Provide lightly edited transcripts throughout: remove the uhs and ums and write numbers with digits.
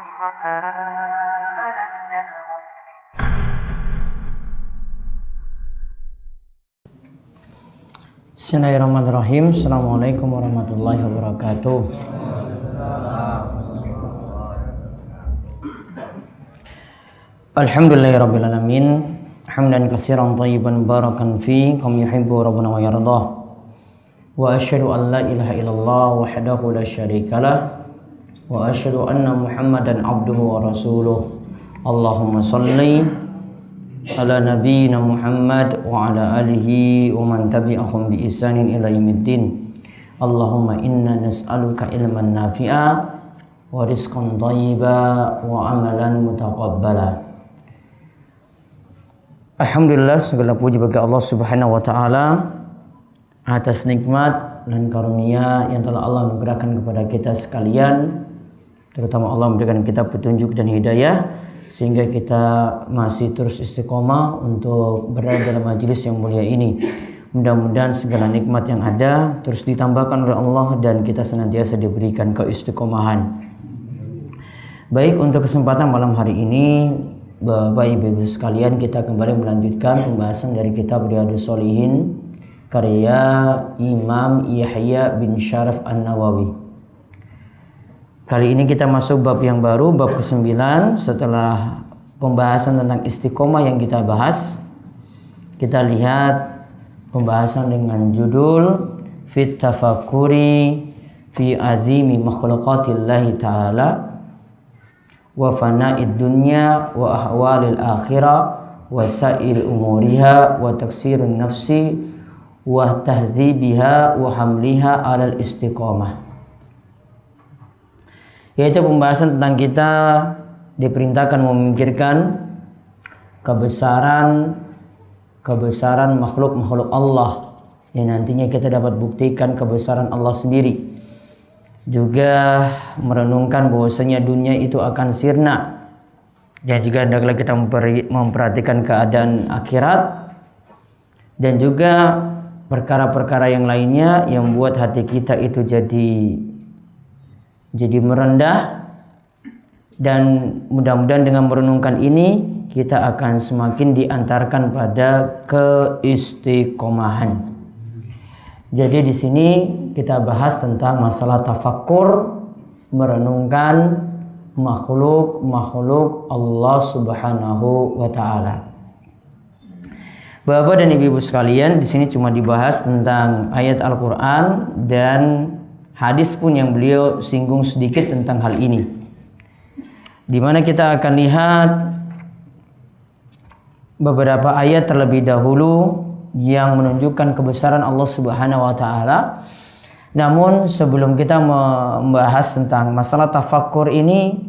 Bismillahirrahmanirrahim. Assalamualaikum warahmatullahi wabarakatuh. Alhamdulillahirabbil alamin. Hamdan katsiran thayyiban barakan fi kama yuhibbu rabbuna wa yardah. Wa asyhadu an la ilaha illallah wahdahu la syarikalah wa asyhadu anna Muhammadan abduhu wa rasuluh. Allahumma shalli ala nabiyyina Muhammad wa ala alihi wa man tabi'ahum bi ihsanin ila yaumiddin. Allahumma inna nas'aluka ilman nafi'a wa rizqan thayyiba wa amalan mutaqabbala. Alhamdulillah, segala puji bagi Allah Subhanahu wa taala atas nikmat dan karunia yang telah Allah anugerahkan kepada kita sekalian, terutama Allah memberikan kita petunjuk dan hidayah sehingga kita masih terus istiqomah untuk berada dalam majelis yang mulia ini. Mudah-mudahan segala nikmat yang ada terus ditambahkan oleh Allah dan kita senantiasa diberikan keistiqomahan. Baik, untuk kesempatan malam hari ini, Bapak Ibu sekalian, kita kembali melanjutkan pembahasan dari kitab Riyadhus Shalihin karya Imam Yahya bin Syaraf An-Nawawi. Kali ini kita masuk bab yang baru, bab ke-9 setelah pembahasan tentang istiqomah yang kita bahas. Kita lihat pembahasan dengan judul Fit Tafakkuri fi Azimi Makhluqatillahi Ta'ala wa Fana'id Dunya wa Ahwalil Akhirah wa Sa'il Umuriha wa Taksirun Nafsi wa Tahdzibiha wa Hamliha alal Istiqomah, yaitu pembahasan tentang kita diperintahkan memikirkan kebesaran makhluk-makhluk Allah yang nantinya kita dapat buktikan kebesaran Allah sendiri. Juga merenungkan bahwasanya dunia itu akan sirna, dan juga hendaklah kita memperhatikan keadaan akhirat, dan juga perkara-perkara yang lainnya yang membuat hati kita itu jadi merendah. Dan mudah-mudahan dengan merenungkan ini kita akan semakin diantarkan pada keistiqomahan. Jadi di sini kita bahas tentang masalah tafakkur, merenungkan makhluk Allah Subhanahu wa taala. Bapak dan Ibu sekalian, di sini cuma dibahas tentang ayat Al-Qur'an dan hadis pun yang beliau singgung sedikit tentang hal ini, di mana kita akan lihat beberapa ayat terlebih dahulu yang menunjukkan kebesaran Allah Subhanahu wa taala. Namun sebelum kita membahas tentang masalah tafakkur ini,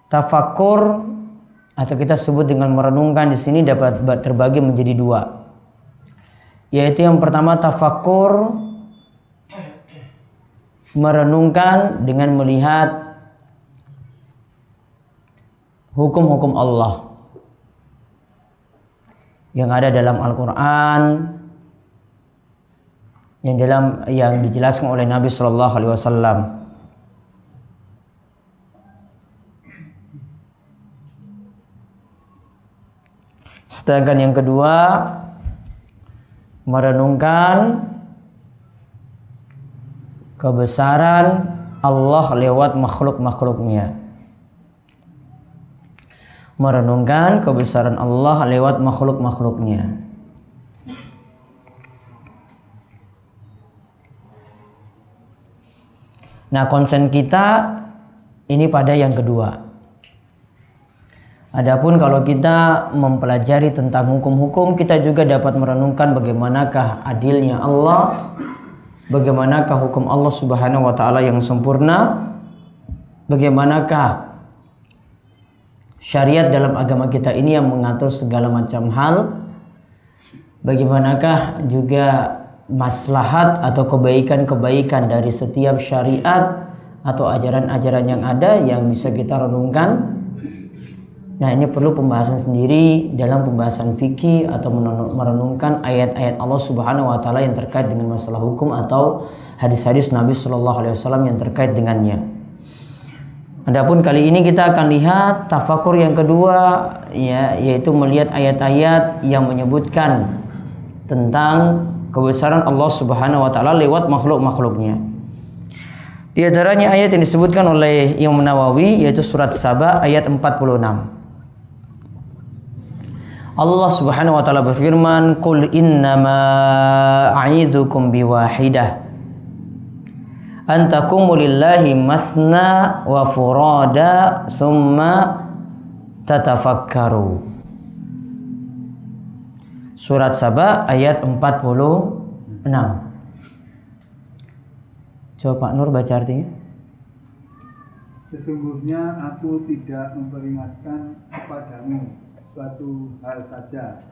tafakkur atau kita sebut dengan merenungkan di sini dapat terbagi menjadi dua. Yaitu yang pertama tafakkur, merenungkan dengan melihat hukum-hukum Allah yang ada dalam Al-Quran, yang dijelaskan oleh Nabi Sallallahu Alaihi Wasallam. Sedangkan yang kedua, merenungkan kebesaran Allah lewat makhluk-makhluknya. Merenungkan kebesaran Allah lewat makhluk-makhluknya. Nah, konsen kita ini pada yang kedua. Adapun kalau kita mempelajari tentang hukum-hukum, kita juga dapat merenungkan bagaimanakah adilnya Allah, bagaimanakah hukum Allah Subhanahu wa taala yang sempurna, bagaimanakah syariat dalam agama kita ini yang mengatur segala macam hal, bagaimanakah juga maslahat atau kebaikan-kebaikan dari setiap syariat atau ajaran-ajaran yang ada yang bisa kita renungkan. Nah, ini perlu pembahasan sendiri dalam pembahasan fikih atau merenungkan ayat-ayat Allah Subhanahu wa taala yang terkait dengan masalah hukum atau hadis-hadis Nabi Sallallahu Alaihi Wasallam yang terkait dengannya. Adapun kali ini kita akan lihat tafakur yang kedua, ya, yaitu melihat ayat-ayat yang menyebutkan tentang kebesaran Allah Subhanahu wa taala lewat makhluk-makhluknya. Di antaranya ayat yang disebutkan oleh Imam Nawawi yaitu surat Saba ayat 46. Allah Subhanahu wa taala berfirman, "Qul innama a'idzukum biwahidah an taqumu lillahi masna wa furada summa tatafakkaru." Surat Saba ayat 46. Coba Pak Nur baca artinya. Sesungguhnya aku tidak memperingatkan kepadamu suatu hal saja,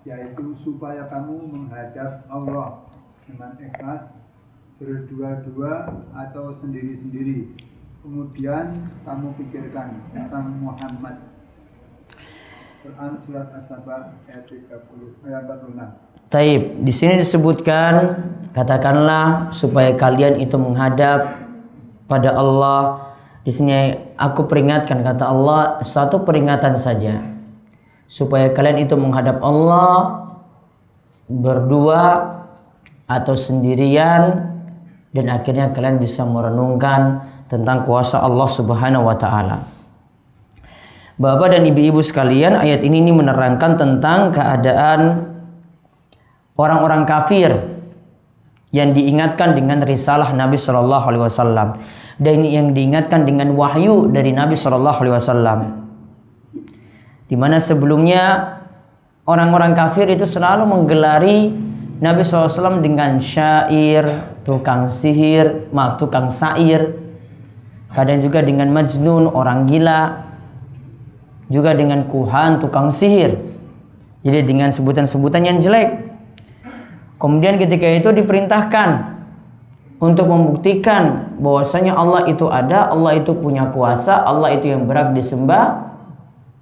yaitu supaya kamu menghadap Allah dengan ikhlas, berdua-dua atau sendiri-sendiri. Kemudian kamu pikirkan tentang Muhammad. Quran surat As-Saba ayat 46. Taib, di sini disebutkan, katakanlah supaya kalian itu menghadap pada Allah. Di sini aku peringatkan, kata Allah, satu peringatan saja, supaya kalian itu menghadap Allah berdua atau sendirian, dan akhirnya kalian bisa merenungkan tentang kuasa Allah Subhanahu wa taala. Bapak dan ibu-ibu sekalian, ayat ini menerangkan tentang keadaan orang-orang kafir yang diingatkan dengan risalah Nabi Shallallahu Alaihi Wasallam dan yang diingatkan dengan wahyu dari Nabi Shallallahu Alaihi Wasallam. Di mana sebelumnya orang-orang kafir itu selalu menggelari Nabi SAW dengan syair, tukang sair, kadang juga dengan majnun, orang gila, juga dengan kuhan, tukang sihir. Jadi dengan sebutan-sebutan yang jelek. Kemudian ketika itu diperintahkan untuk membuktikan bahwasanya Allah itu ada, Allah itu punya kuasa, Allah itu yang berhak disembah,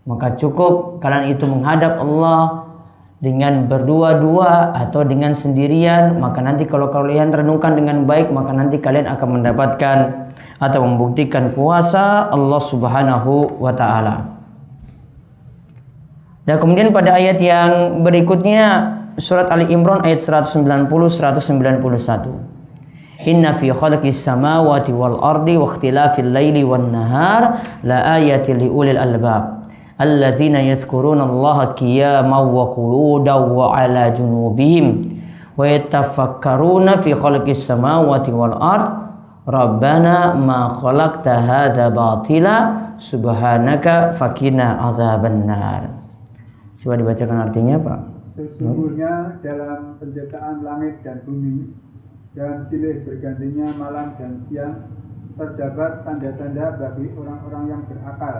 maka cukup kalian itu menghadap Allah dengan berdua-dua atau dengan sendirian. Maka nanti kalau kalian renungkan dengan baik, maka nanti kalian akan mendapatkan atau membuktikan kuasa Allah Subhanahu wa taala. Dan kemudian pada ayat yang berikutnya, surat Ali Imran ayat 190-191. Inna fi khalqis samawati wal ardi wa ikhtilafil laili wan nahar la ayatin liulil albab alladzina yadhkuruna Allaha qiyaman wa qu'udan wa 'ala junubihim wa yatafakkaruna fi khalqis samawati wal ardi rabbana ma khalaqta hadza batila subhanaka faqina adzabannar. Coba dibacakan artinya, Pak. Sesungguhnya dalam penciptaan langit dan bumi dan silih bergantinya malam dan siang terdapat tanda-tanda bagi orang-orang yang berakal,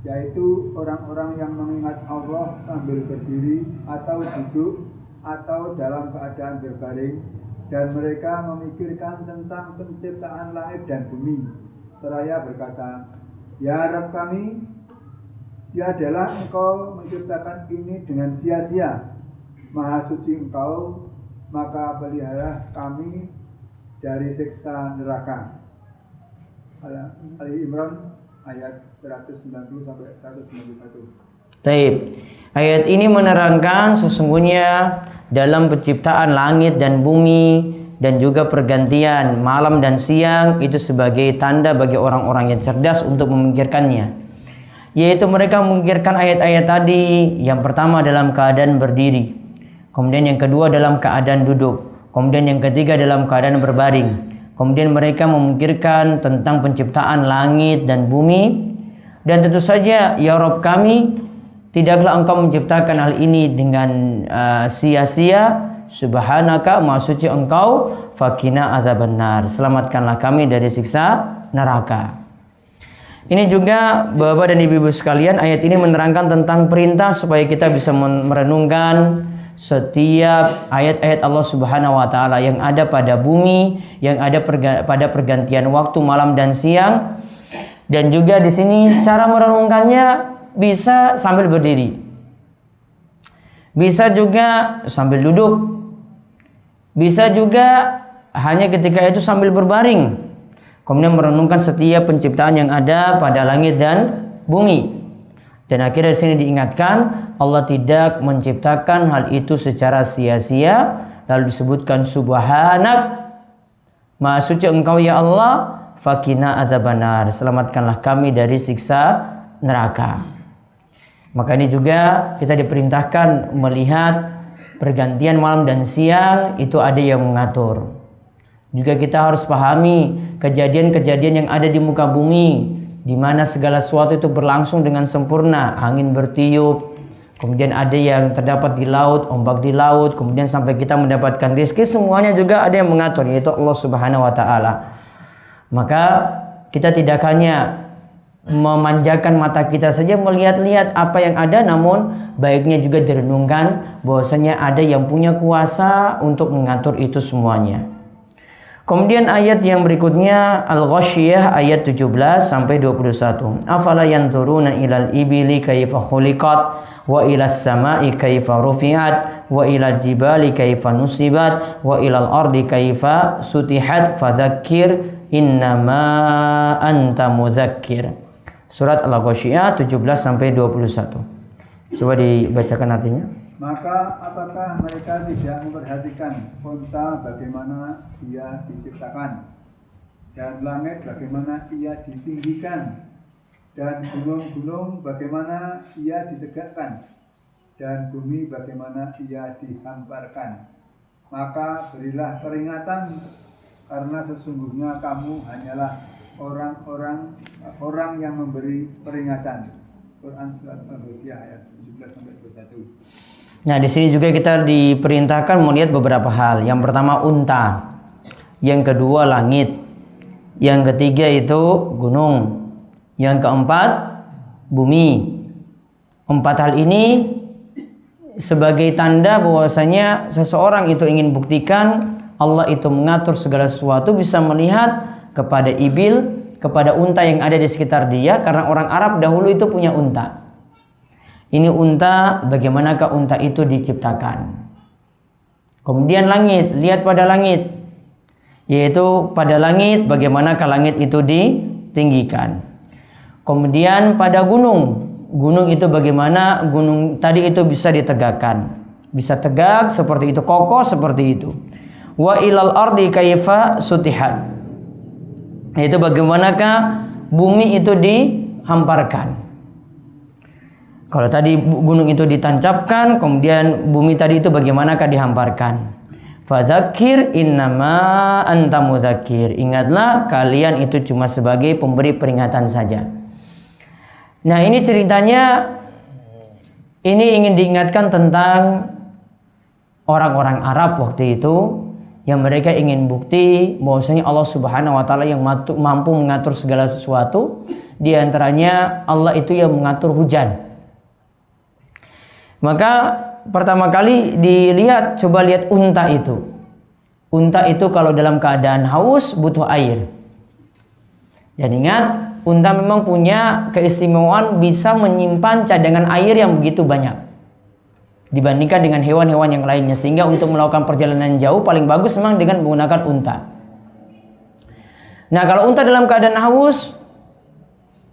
yaitu orang-orang yang mengingat Allah sambil berdiri atau duduk atau dalam keadaan berbaring, dan mereka memikirkan tentang penciptaan langit dan bumi seraya berkata, "Ya Rabb kami, tiadalah Engkau menciptakan ini dengan sia-sia. Maha suci Engkau, maka pelihara kami dari siksa neraka." Ali Imran ayat 190 sampai 191. Taib. Ayat ini menerangkan sesungguhnya dalam penciptaan langit dan bumi dan juga pergantian malam dan siang itu sebagai tanda bagi orang-orang yang cerdas untuk memikirkannya. Yaitu mereka memikirkan ayat-ayat tadi, yang pertama dalam keadaan berdiri, kemudian yang kedua dalam keadaan duduk, kemudian yang ketiga dalam keadaan berbaring. Kemudian mereka memikirkan tentang penciptaan langit dan bumi, dan tentu saja, ya Rabb kami, tidaklah Engkau menciptakan hal ini dengan sia-sia. Subhanaka, maha suci Engkau, faqina adzabannar, selamatkanlah kami dari siksa neraka. Ini juga Bapak dan Ibu sekalian, ayat ini menerangkan tentang perintah supaya kita bisa merenungkan setiap ayat-ayat Allah Subhanahu wa taala yang ada pada bumi, yang ada pada pergantian waktu malam dan siang. Dan juga di sini cara merenungkannya bisa sambil berdiri, bisa juga sambil duduk, bisa juga hanya ketika itu sambil berbaring. Kemudian merenungkan setiap penciptaan yang ada pada langit dan bumi. Dan akhirnya di sini diingatkan Allah tidak menciptakan hal itu secara sia-sia. Lalu disebutkan subhanak, maha suci engkau ya Allah, fakina adzabannar, selamatkanlah kami dari siksa neraka. Maka ini juga kita diperintahkan melihat pergantian malam dan siang itu ada yang mengatur. Juga kita harus pahami kejadian-kejadian yang ada di muka bumi, di mana segala sesuatu itu berlangsung dengan sempurna. Angin bertiup, kemudian ada yang terdapat di laut, ombak di laut, kemudian sampai kita mendapatkan rezeki, semuanya juga ada yang mengatur, yaitu Allah Subhanahu wa taala. Maka kita tidak hanya memanjakan mata kita saja melihat-lihat apa yang ada, namun baiknya juga direnungkan bahwasanya ada yang punya kuasa untuk mengatur itu semuanya. Kemudian ayat yang berikutnya Al-Ghasyiyah ayat 17 sampai 21. Afala yanzuruna ilal ibili kaifa khuliqat wa ilas samai kaifa rufi'at wa ilal jibali kaifa nusibat wa ilal ardi kaifa sutihat fadzakir innama anta mudzakir. Surat Al-Ghasyiyah 17 sampai 21. Coba dibacakan artinya. Maka apakah mereka tidak memperhatikan unta bagaimana ia diciptakan, dan langit bagaimana ia ditinggikan, dan gunung-gunung bagaimana ia ditegakkan, dan bumi bagaimana ia dihamparkan? Maka berilah peringatan, karena sesungguhnya kamu hanyalah orang yang memberi peringatan. Quran surat Al-Ghasyiyah ayat 17-21. Nah, di sini juga kita diperintahkan melihat beberapa hal. Yang pertama unta, yang kedua langit, yang ketiga itu gunung, yang keempat bumi. Empat hal ini sebagai tanda bahwasanya seseorang itu ingin buktikan Allah itu mengatur segala sesuatu, bisa melihat kepada ibil, kepada unta yang ada di sekitar dia, karena orang Arab dahulu itu punya unta. Ini unta, bagaimanakah unta itu diciptakan. Kemudian langit, lihat pada langit, yaitu pada langit bagaimanakah langit itu ditinggikan. Kemudian pada gunung, gunung itu bagaimana gunung tadi itu bisa ditegakkan, bisa tegak seperti itu, kokoh seperti itu. Wa ilal ardi kaifa sutihat, yaitu bagaimanakah bumi itu dihamparkan. Kalau tadi gunung itu ditancapkan, kemudian bumi tadi itu bagaimanakah dihamparkan. Fadzakir innama anta mudzakir. Ingatlah kalian itu cuma sebagai pemberi peringatan saja. Nah, ini ceritanya, ini ingin diingatkan tentang orang-orang Arab waktu itu, yang mereka ingin bukti bahwasanya Allah Subhanahu wa taala yang mampu mengatur segala sesuatu. Di antaranya Allah itu yang mengatur hujan. Maka pertama kali dilihat, coba lihat unta itu. Unta itu kalau dalam keadaan haus butuh air. Dan ingat, unta memang punya keistimewaan bisa menyimpan cadangan air yang begitu banyak dibandingkan dengan hewan-hewan yang lainnya, sehingga untuk melakukan perjalanan jauh paling bagus memang dengan menggunakan unta. Nah, kalau unta dalam keadaan haus,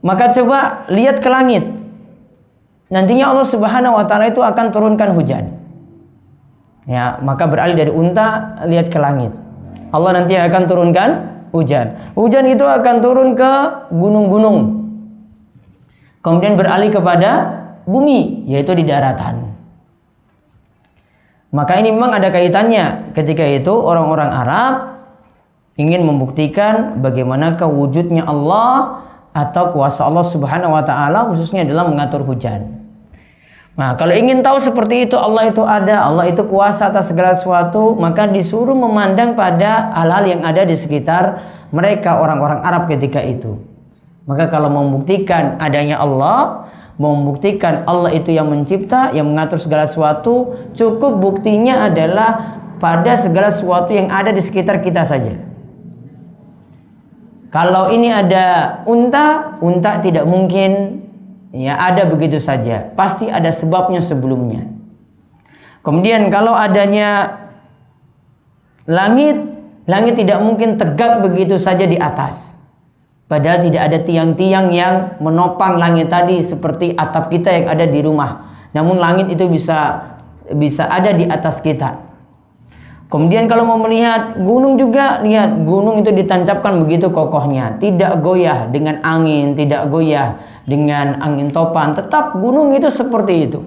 maka coba lihat ke langit. Nantinya Allah Subhanahu wa taala itu akan turunkan hujan. Ya, maka beralih dari unta, lihat ke langit. Allah nanti akan turunkan hujan. Hujan itu akan turun ke gunung-gunung. Kemudian beralih kepada bumi, yaitu di daratan. Maka ini memang ada kaitannya. Ketika itu orang-orang Arab ingin membuktikan bagaimanakah wujudnya Allah atau kuasa Allah Subhanahu wa taala khususnya dalam mengatur hujan. Nah, kalau ingin tahu seperti itu, Allah itu ada, Allah itu kuasa atas segala sesuatu, maka disuruh memandang pada hal-hal yang ada di sekitar mereka, orang-orang Arab ketika itu. Maka kalau membuktikan adanya Allah, membuktikan Allah itu yang mencipta, yang mengatur segala sesuatu, cukup buktinya adalah pada segala sesuatu yang ada di sekitar kita saja. Kalau ini ada unta, unta tidak mungkin ya ada begitu saja, pasti ada sebabnya sebelumnya. Kemudian kalau adanya langit, langit tidak mungkin tegak begitu saja di atas. Padahal tidak ada tiang-tiang yang menopang langit tadi seperti atap kita yang ada di rumah. Namun langit itu bisa ada di atas kita. Kemudian kalau mau melihat gunung juga, lihat gunung itu ditancapkan begitu kokohnya, tidak goyah dengan angin, tidak goyah dengan angin topan, tetap gunung itu seperti itu.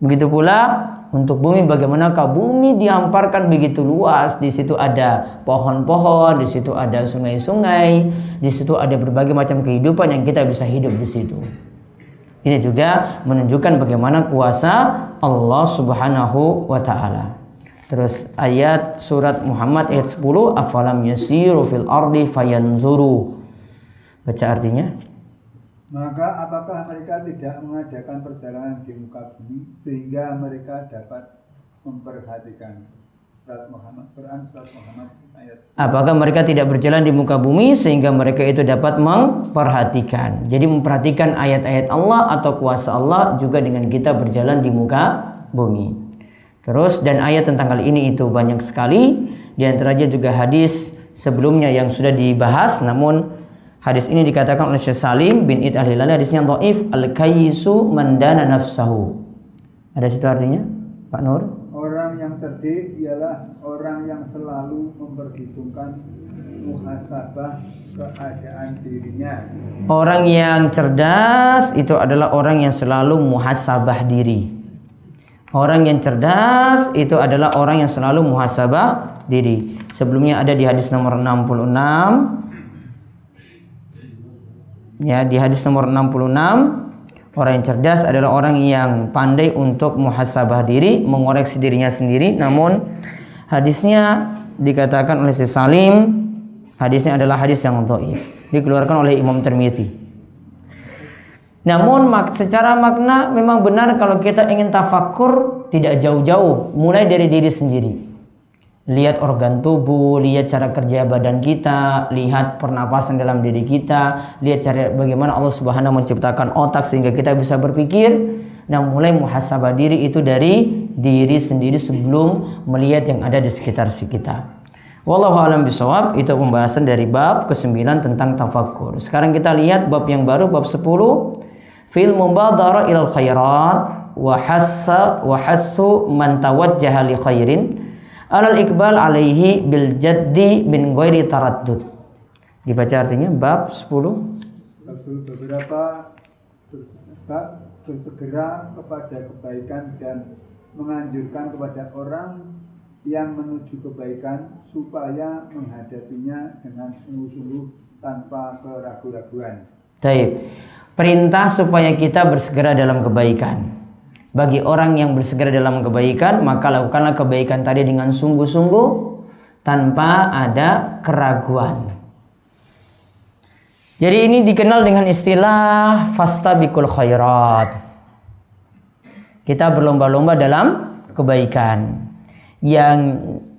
Begitu pula untuk bumi, bagaimanakah bumi dihamparkan begitu luas, di situ ada pohon-pohon, di situ ada sungai-sungai, di situ ada berbagai macam kehidupan yang kita bisa hidup di situ. Ini juga menunjukkan bagaimana kuasa Allah Subhanahu wa taala. Terus ayat surat Muhammad ayat 10, afalam yasiru fil ardi fayanzuru. Baca artinya. Maka apakah mereka tidak mengadakan perjalanan di muka bumi sehingga mereka dapat memperhatikan? Surat Muhammad, Quran surat Muhammad ayat 10. Apakah mereka tidak berjalan di muka bumi sehingga mereka itu dapat memperhatikan? Jadi memperhatikan ayat-ayat Allah atau kuasa Allah juga dengan kita berjalan di muka bumi. Terus dan ayat tentang kali ini itu banyak sekali. Di antaranya juga hadis sebelumnya yang sudah dibahas, namun hadis ini dikatakan oleh Syekh Salim bin Id Al-Hilali, hadisnya dhaif, al-kayyisu man dana nafsahu. Ada situ artinya, Pak Nur? Orang yang cerdik ialah orang yang selalu memperhitungkan muhasabah keadaan dirinya. Orang yang cerdas itu adalah orang yang selalu muhasabah diri. Orang yang cerdas itu adalah orang yang selalu muhasabah diri. Sebelumnya ada di hadis nomor 66. Ya, di hadis nomor 66, orang yang cerdas adalah orang yang pandai untuk muhasabah diri, mengoreksi dirinya sendiri. Namun hadisnya dikatakan oleh Syekh Salim, hadisnya adalah hadis yang dhaif, dikeluarkan oleh Imam Tirmidzi. Namun secara makna memang benar kalau kita ingin tafakur tidak jauh-jauh, mulai dari diri sendiri. Lihat organ tubuh, lihat cara kerja badan kita, lihat pernapasan dalam diri kita, lihat cara bagaimana Allah Subhanahu menciptakan otak sehingga kita bisa berpikir. Nah, mulai muhasabah diri itu dari diri sendiri sebelum melihat yang ada di sekitar kita. Wallahu a'lam bishawab. Itu pembahasan dari bab ke-9 tentang tafakur. Sekarang kita lihat bab yang baru, bab 10. Fil mubadara ilal khairat wa hassu man tawajjaha li khairin alal iqbal alaihi bil jaddi bin ghairi taraddud. Dibaca artinya bab 10. Beberapa bersegera kepada kebaikan dan menganjurkan kepada orang yang menuju kebaikan supaya menghadapinya dengan sungguh-sungguh tanpa keraguan-raguan. Baik. Perintah supaya kita bersegera dalam kebaikan. Bagi orang yang bersegera dalam kebaikan, maka lakukanlah kebaikan tadi dengan sungguh-sungguh tanpa ada keraguan. Jadi ini dikenal dengan istilah fastabiqul khairat. Kita berlomba-lomba dalam kebaikan. Yang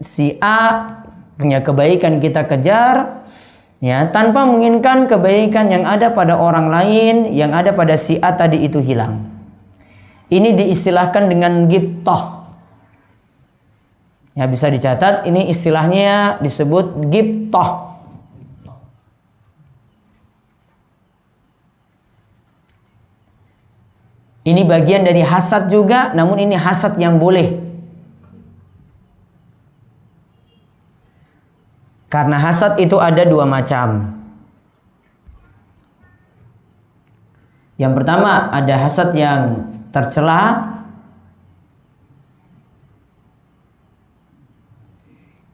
si A punya kebaikan kita kejar, ya, tanpa menginginkan kebaikan yang ada pada orang lain, yang ada pada si A tadi itu hilang. Ini diistilahkan dengan ghibthah. Ya, bisa dicatat, ini istilahnya disebut ghibthah. Ini bagian dari hasad juga, namun ini hasad yang boleh. Karena hasad itu ada dua macam. Yang pertama ada hasad yang tercela,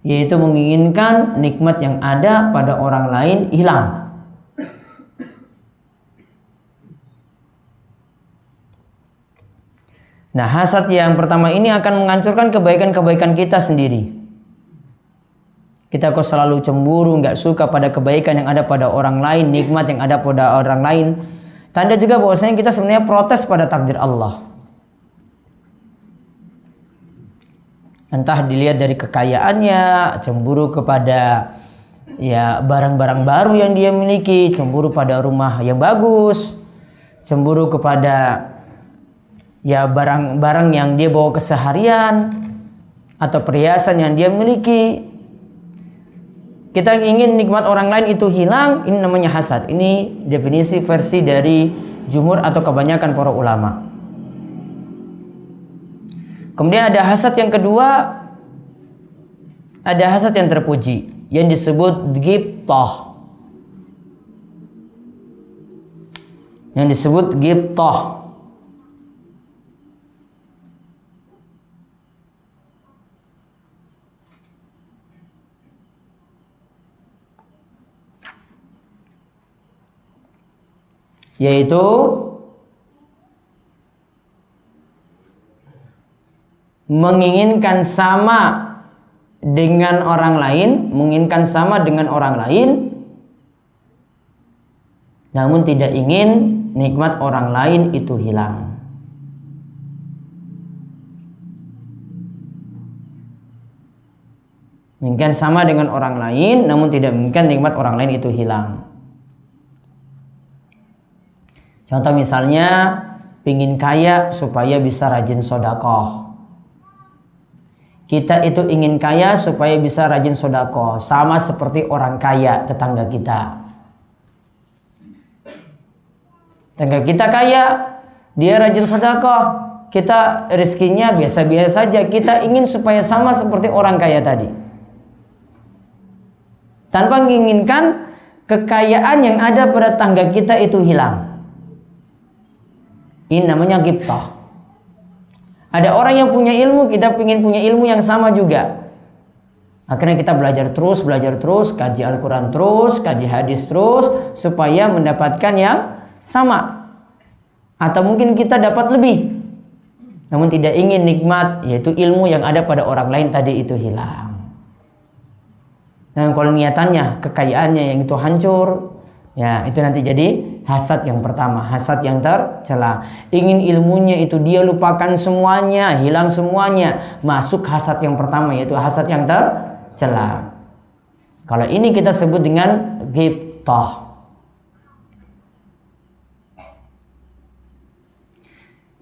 yaitu menginginkan nikmat yang ada pada orang lain hilang. Nah, hasad yang pertama ini akan menghancurkan kebaikan-kebaikan kita sendiri. Kita kok selalu cemburu, nggak suka pada kebaikan yang ada pada orang lain, nikmat yang ada pada orang lain. Tanda juga bahwasanya kita sebenarnya protes pada takdir Allah. Entah dilihat dari kekayaannya, cemburu kepada ya barang-barang baru yang dia miliki, cemburu pada rumah yang bagus, cemburu kepada ya barang-barang yang dia bawa keseharian atau perhiasan yang dia miliki. kita ingin nikmat orang lain itu hilang, ini namanya hasad. Ini definisi versi dari jumhur atau kebanyakan para ulama. Kemudian ada hasad yang kedua, ada hasad yang terpuji yang disebut ghibthah. Yang disebut ghibthah. Yaitu menginginkan sama dengan orang lain, namun tidak ingin nikmat orang lain itu hilang. Menginginkan sama dengan orang lain, namun tidak menginginkan nikmat orang lain itu hilang. Contoh misalnya, pingin kaya supaya bisa rajin sedekah. Kita itu ingin kaya supaya bisa rajin sedekah, sama seperti orang kaya tetangga kita. Tetangga kita kaya, dia rajin sedekah, kita rezekinya biasa-biasa saja. Kita ingin supaya sama seperti orang kaya tadi, tanpa menginginkan kekayaan yang ada pada tetangga kita itu hilang. Ini namanya ghibthah. Ada orang yang punya ilmu, kita ingin punya ilmu yang sama juga. Akhirnya kita belajar terus, kaji Al-Quran terus, kaji hadis terus, supaya mendapatkan yang sama. Atau mungkin kita dapat lebih, namun tidak ingin nikmat, yaitu ilmu yang ada pada orang lain tadi itu hilang. Dan kalau niatannya, kekayaannya yang itu hancur, ya itu nanti jadi hasad yang pertama, hasad yang tercela. Ingin ilmunya itu dia lupakan semuanya, hilang semuanya, masuk hasad yang pertama, yaitu hasad yang tercela. Kalau ini kita sebut dengan ghibthah.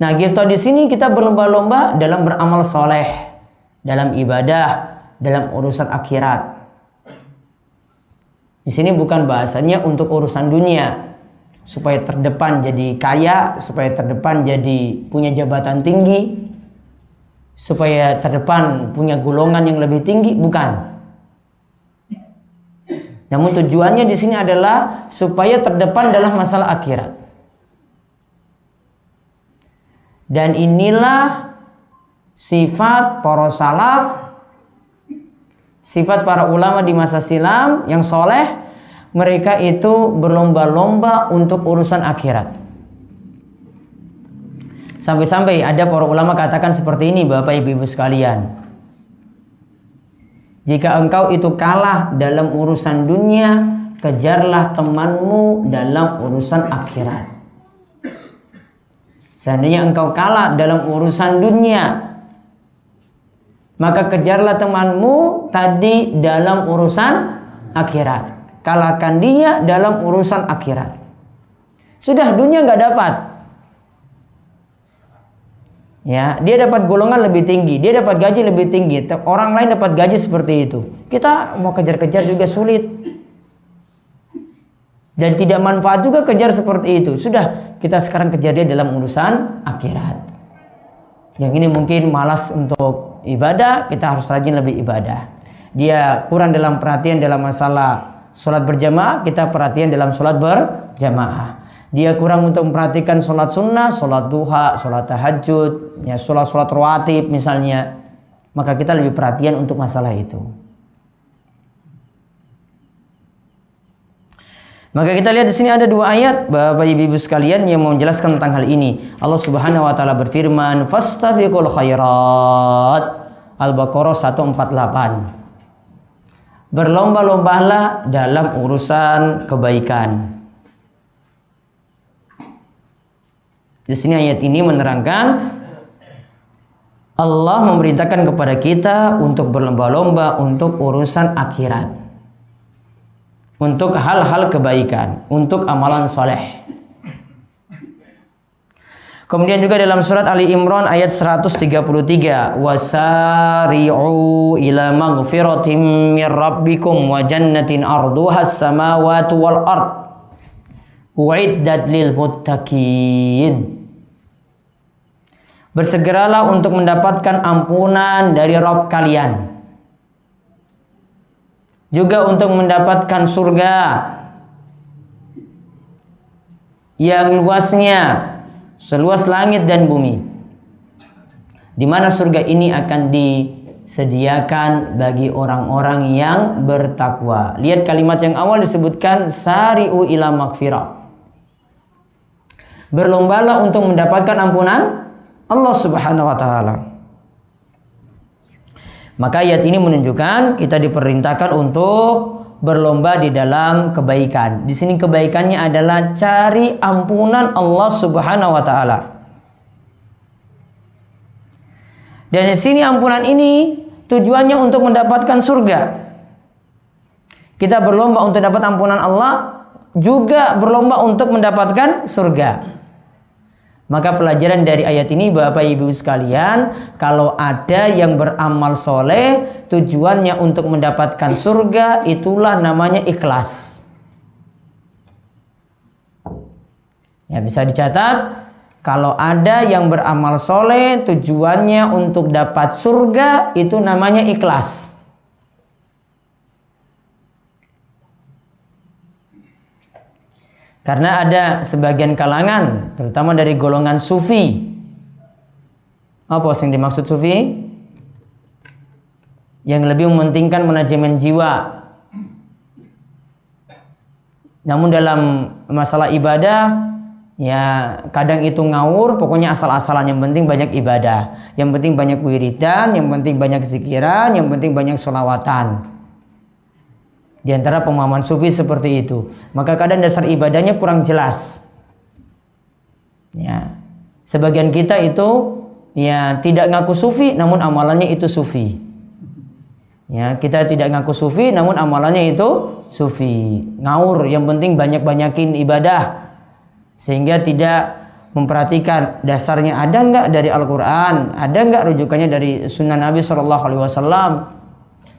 Nah, ghibthah di sini kita berlomba-lomba dalam beramal soleh, dalam ibadah, dalam urusan akhirat. Di sini bukan bahasanya untuk urusan dunia, supaya terdepan jadi kaya, supaya terdepan jadi punya jabatan tinggi, supaya terdepan punya golongan yang lebih tinggi, bukan. Namun tujuannya di sini adalah supaya terdepan dalam masalah akhirat. Dan inilah sifat para salaf, sifat para ulama di masa silam yang soleh. Mereka itu berlomba-lomba untuk urusan akhirat. Sampai-sampai ada para ulama katakan seperti ini, Bapak Ibu sekalian. Jika engkau itu kalah dalam urusan dunia, kejarlah temanmu dalam urusan akhirat. Seandainya engkau kalah dalam urusan dunia, maka kejarlah temanmu tadi dalam urusan akhirat. Kalahkan dia dalam urusan akhirat. Sudah, dunia nggak dapat. Ya, dia dapat golongan lebih tinggi, dia dapat gaji lebih tinggi, orang lain dapat gaji seperti itu. Kita mau kejar-kejar juga sulit. Dan tidak manfaat juga kejar seperti itu. Sudah, kita sekarang kejar dia dalam urusan akhirat. Yang ini mungkin malas untuk ibadah, kita harus rajin lebih ibadah. Dia kurang dalam perhatian dalam masalah sholat berjamaah, kita perhatian dalam sholat berjamaah. Dia kurang untuk memperhatikan sholat sunnah, sholat duha, sholat tahajud, ya, sholat rawatib misalnya. Maka kita lebih perhatian untuk masalah itu. Maka kita lihat di sini ada dua ayat, Bapak Ibu sekalian, yang mau menjelaskan tentang hal ini. Allah Subhanahu wa taala berfirman, "Fastabiqul khairat." Al-Baqarah 148. Berlomba-lombalah dalam urusan kebaikan. Di sini ayat ini menerangkan Allah memerintahkan kepada kita untuk berlomba-lomba untuk urusan akhirat, untuk hal-hal kebaikan, untuk amalan soleh. Kemudian juga dalam surat Ali Imran ayat 133, wasari'u ila maghfiratin mir rabbikum wa jannatin arduhas samawati wal ard uiddat lil muttaqin. Bersegeralah untuk mendapatkan ampunan dari Rabb kalian, juga untuk mendapatkan surga yang luasnya seluas langit dan bumi, di mana surga ini akan disediakan bagi orang-orang yang bertakwa. Lihat kalimat yang awal disebutkan sari'u ila maghfirah. Berlombalah untuk mendapatkan ampunan Allah Subhanahu wa taala. Maka ayat ini menunjukkan kita diperintahkan untuk berlomba di dalam kebaikan. Di sini kebaikannya adalah cari ampunan Allah Subhanahu wa taala. Dan di sini ampunan ini tujuannya untuk mendapatkan surga. Kita berlomba untuk dapat ampunan Allah, juga berlomba untuk mendapatkan surga. Maka pelajaran dari ayat ini Bapak Ibu sekalian, kalau ada yang beramal soleh tujuannya untuk mendapatkan surga, itulah namanya ikhlas. Ya, bisa dicatat, kalau ada yang beramal soleh tujuannya untuk dapat surga, itu namanya ikhlas. Karena ada sebagian kalangan, terutama dari golongan sufi. Apa yang dimaksud sufi? Yang lebih mementingkan manajemen jiwa. Namun dalam masalah ibadah, ya kadang itu ngawur, pokoknya asal-asalan, yang penting banyak ibadah, yang penting banyak wiridan, yang penting banyak zikiran, yang penting banyak sholawatan. Di antara pemahaman sufi seperti itu. Maka kadang dasar ibadahnya kurang jelas. Ya, sebagian kita itu ya tidak ngaku sufi, namun amalannya itu sufi. Ya, kita tidak ngaku sufi, namun amalannya itu sufi. Ngawur, yang penting banyak-banyakin ibadah, sehingga tidak memperhatikan dasarnya ada enggak dari Al-Quran, ada enggak rujukannya dari Sunnah Nabi SAW.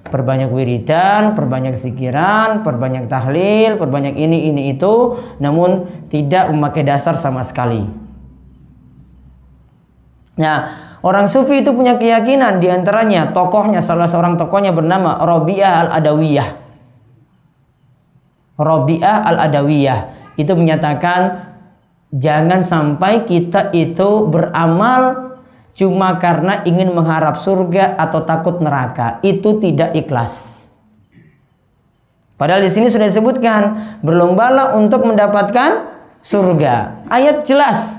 Perbanyak wiridan, perbanyak zikiran, perbanyak tahlil, perbanyak ini itu, namun tidak memakai dasar sama sekali. Nah, orang sufi itu punya keyakinan, diantaranya tokohnya, salah seorang tokohnya bernama Rabi'ah al-Adawiyah. Rabi'ah al-Adawiyah itu menyatakan, jangan sampai kita itu beramal cuma karena ingin mengharap surga atau takut neraka. Itu tidak ikhlas. Padahal di sini sudah disebutkan, berlombalah untuk mendapatkan surga. Ayat jelas.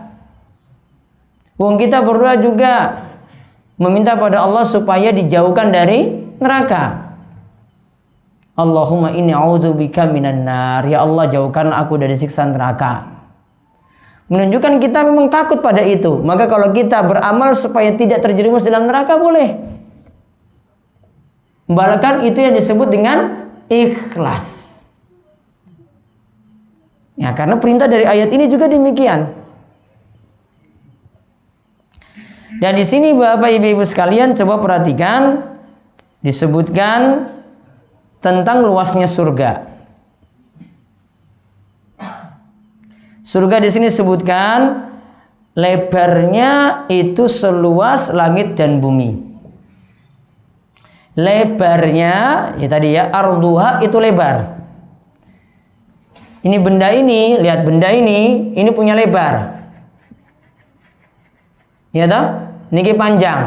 Wong kita berdoa juga meminta pada Allah supaya dijauhkan dari neraka. Allahumma inni a'udzubika minan nar. Ya Allah, jauhkanlah aku dari siksa neraka. Menunjukkan kita memang takut pada itu. Maka kalau kita beramal supaya tidak terjerumus dalam neraka, boleh. Bahkan itu yang disebut dengan ikhlas. Ya, karena perintah dari ayat ini juga demikian. Dan di sini Bapak Ibu sekalian, coba perhatikan, disebutkan tentang luasnya surga. Surga di sini disebutkan lebarnya itu seluas langit dan bumi. Lebarnya, ya tadi ya, arduha itu lebar. Ini benda ini, lihat benda ini punya lebar. Ya toh? Ini panjang.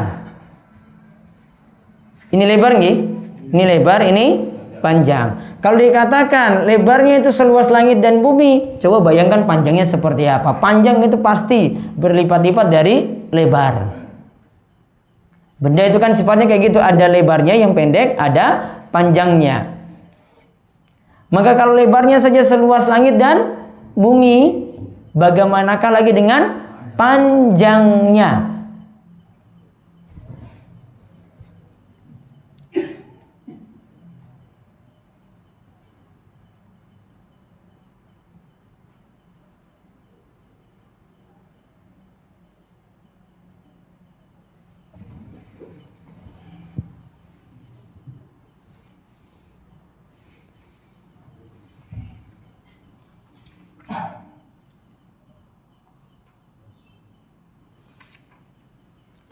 Ini lebar nggih? Ini lebar, ini panjang. Kalau dikatakan lebarnya itu seluas langit dan bumi, coba bayangkan panjangnya seperti apa. Panjang itu pasti berlipat-lipat dari lebar. Benda itu kan sifatnya kayak gitu, ada lebarnya yang pendek, ada panjangnya. Maka kalau lebarnya saja seluas langit dan bumi, bagaimanakah lagi dengan panjangnya?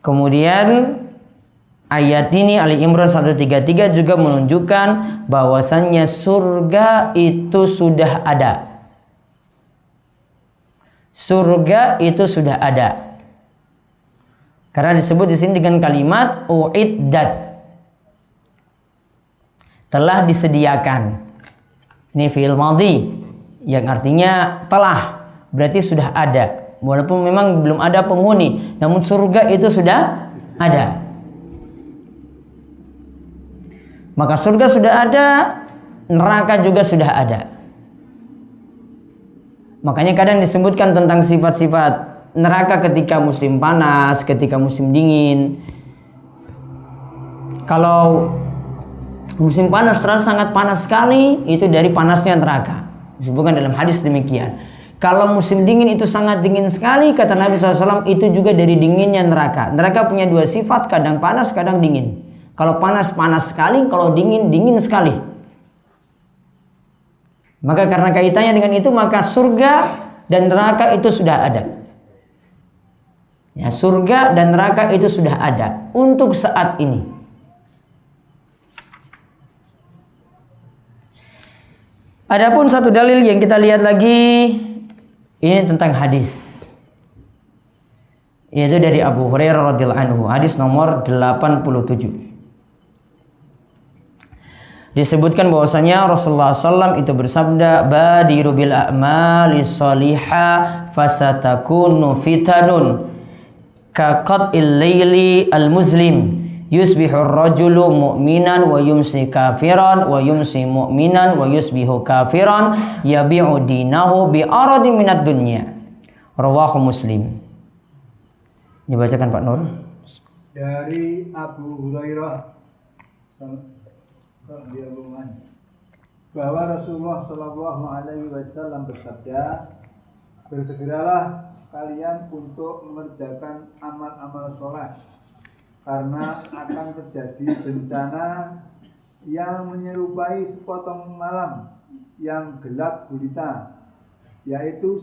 Kemudian ayat ini Ali Imran 133 juga menunjukkan bahwasannya surga itu sudah ada. Surga itu sudah ada. Karena disebut di sini dengan kalimat uiddat. Telah disediakan. Ini fi'il madhi yang artinya telah, berarti sudah ada. Walaupun memang belum ada penghuni, namun surga itu sudah ada. Maka surga sudah ada, neraka juga sudah ada. Makanya kadang disebutkan tentang sifat-sifat neraka ketika musim panas, ketika musim dingin. Kalau musim panas terasa sangat panas sekali, itu dari panasnya neraka. Disebutkan dalam hadis demikian. Kalau musim dingin itu sangat dingin sekali, kata Nabi SAW, itu juga dari dinginnya neraka. Neraka punya dua sifat, kadang panas, kadang dingin. Kalau panas, panas sekali, kalau dingin, dingin sekali. Maka karena kaitannya dengan itu, maka surga dan neraka itu sudah ada. Ya, surga dan neraka itu sudah ada untuk saat ini. Adapun satu dalil yang kita lihat lagi, ini tentang hadis, yaitu dari Abu Hurairah radhiyallahu anhu, hadis nomor 87. Disebutkan bahwasanya Rasulullah SAW itu bersabda, badiru bil a'mali sholihah fasatakunu fitanun kaqat'il laili al-muslim yusbihu ar-rajulu mu'minan wa yumsi kafiran wa yumsi mu'minan wa yusbihu kafiran yabi'u dinahu bi'aradin minad dunya. Rawahu Muslim. Dibacakan Pak Nur. Dari Abu Hurairah bahwa Rasulullah Shallallahu Alaihi Wasallam bersabda, bersegeralah kalian untuk mengerjakan amal-amal soleh, karena akan terjadi bencana yang menyerupai sepotong malam yang gelap gulita, yaitu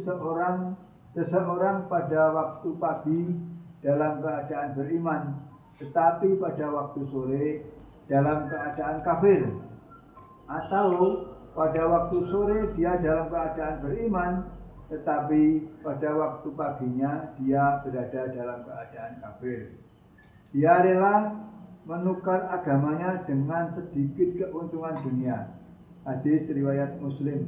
seseorang pada waktu pagi dalam keadaan beriman, tetapi pada waktu sore dalam keadaan kafir, atau pada waktu sore dia dalam keadaan beriman, tetapi pada waktu paginya dia berada dalam keadaan kafir. Dia rela menukar agamanya dengan sedikit keuntungan dunia. Hadis riwayat Muslim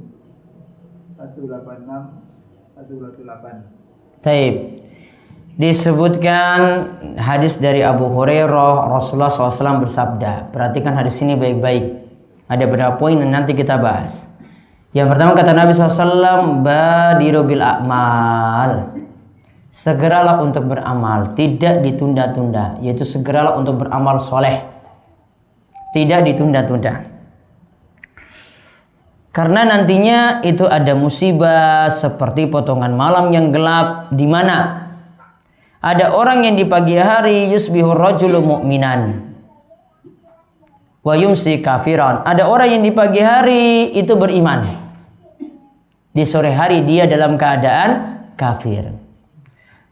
186-188. Taib. Disebutkan hadis dari Abu Hurairah, Rasulullah SAW bersabda. Perhatikan hadis ini baik-baik. Ada beberapa poin yang nanti kita bahas. Yang pertama kata Nabi SAW, badiru bil a'mal. Segeralah untuk beramal, tidak ditunda-tunda. Yaitu segeralah untuk beramal soleh, tidak ditunda-tunda. Karena nantinya itu ada musibah seperti potongan malam yang gelap, di mana ada orang yang di pagi hari yusbihur rajulu mu'minan wa yumsi kafiran. Ada orang yang di pagi hari itu beriman, di sore hari dia dalam keadaan kafir.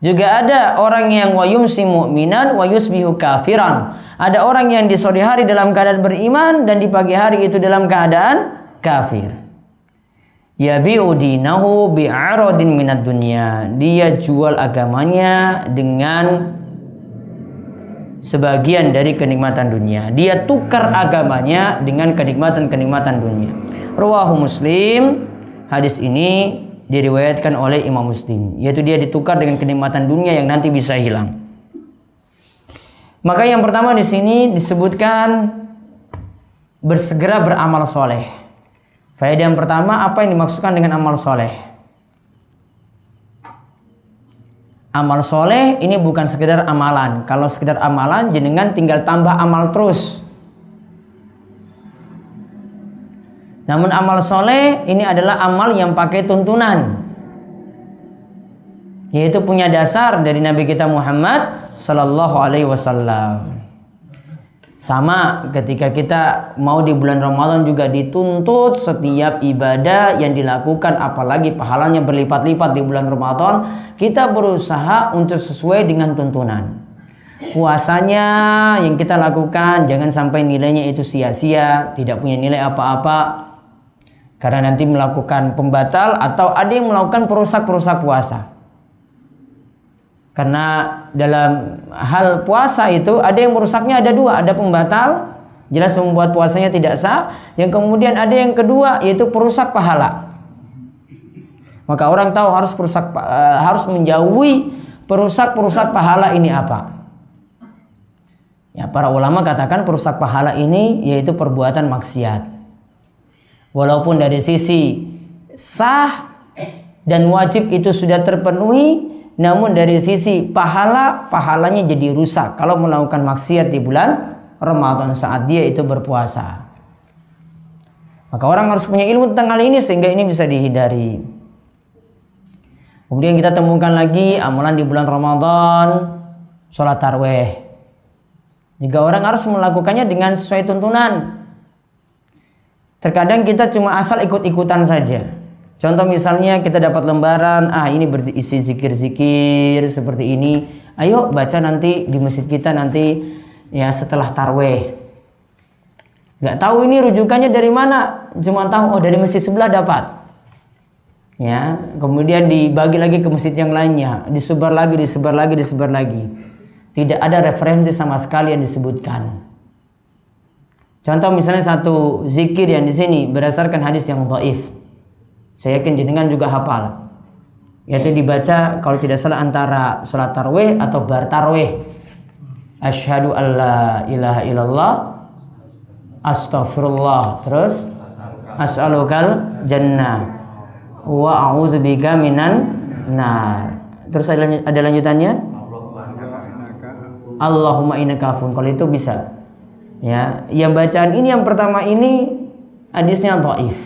Juga ada orang yang wa yumsi mu'minan wa yusbihu kafiran. Ada orang yang di sore hari dalam keadaan beriman dan di pagi hari itu dalam keadaan kafir. Yabi'u dinahu bi'aradin minad dunya. Dia jual agamanya dengan sebagian dari kenikmatan dunia. Dia tukar agamanya dengan kenikmatan-kenikmatan dunia. Rawahu Muslim. Hadis ini diriwayatkan oleh Imam Muslim, yaitu dia ditukar dengan kenikmatan dunia yang nanti bisa hilang. Maka yang pertama di sini disebutkan bersegera beramal soleh. Faedah yang pertama, apa yang dimaksudkan dengan amal soleh? Amal soleh ini bukan sekedar amalan. Kalau sekedar amalan, jenengan tinggal tambah amal terus. Namun amal soleh ini adalah amal yang pakai tuntunan, yaitu punya dasar dari Nabi kita Muhammad Sallallahu Alaihi Wasallam. Sama ketika kita mau di bulan Ramadan juga dituntut setiap ibadah yang dilakukan, apalagi pahalanya berlipat-lipat di bulan Ramadan, kita berusaha untuk sesuai dengan tuntunan. puasanya yang kita lakukan jangan sampai nilainya itu sia-sia, tidak punya nilai apa-apa. Karena nanti melakukan pembatal atau ada yang melakukan perusak-perusak puasa. Karena dalam hal puasa itu ada yang merusaknya ada dua, ada pembatal, jelas membuat puasanya tidak sah. Yang kemudian ada yang kedua yaitu perusak pahala. Maka orang tahu harus menjauhi perusak-perusak pahala ini apa. Ya, para ulama katakan perusak pahala ini yaitu perbuatan maksiat. Walaupun dari sisi sah dan wajib itu sudah terpenuhi, namun dari sisi pahalanya jadi rusak kalau melakukan maksiat di bulan Ramadan saat dia itu berpuasa. Maka orang harus punya ilmu tentang hal ini sehingga ini bisa dihindari. Kemudian kita temukan lagi amalan di bulan Ramadan, sholat tarawih. Jika orang harus melakukannya dengan sesuai tuntunan. Terkadang kita cuma asal ikut-ikutan saja. Contoh misalnya kita dapat lembaran, ini berisi zikir-zikir seperti ini. Ayo baca nanti di masjid kita nanti ya setelah tarawih. Gak tahu ini rujukannya dari mana, cuma tahu dari masjid sebelah dapat. Ya, kemudian dibagi lagi ke masjid yang lainnya, disebar lagi. Tidak ada referensi sama sekali yang disebutkan. Contoh misalnya satu zikir yang di sini berdasarkan hadis yang dhaif. Saya yakin jenengan juga hafal. Yaitu dibaca kalau tidak salah antara sholat tarawih atau bar tarawih. Asyhadu alla ilaha illallah, astaghfirullah, terus as'alukal jannah wa a'udzubika minan nar. Terus ada lanjutannya? Allahumma innaka afun. Kalau itu bisa. Ya, yang bacaan ini yang pertama ini hadisnya dhaif.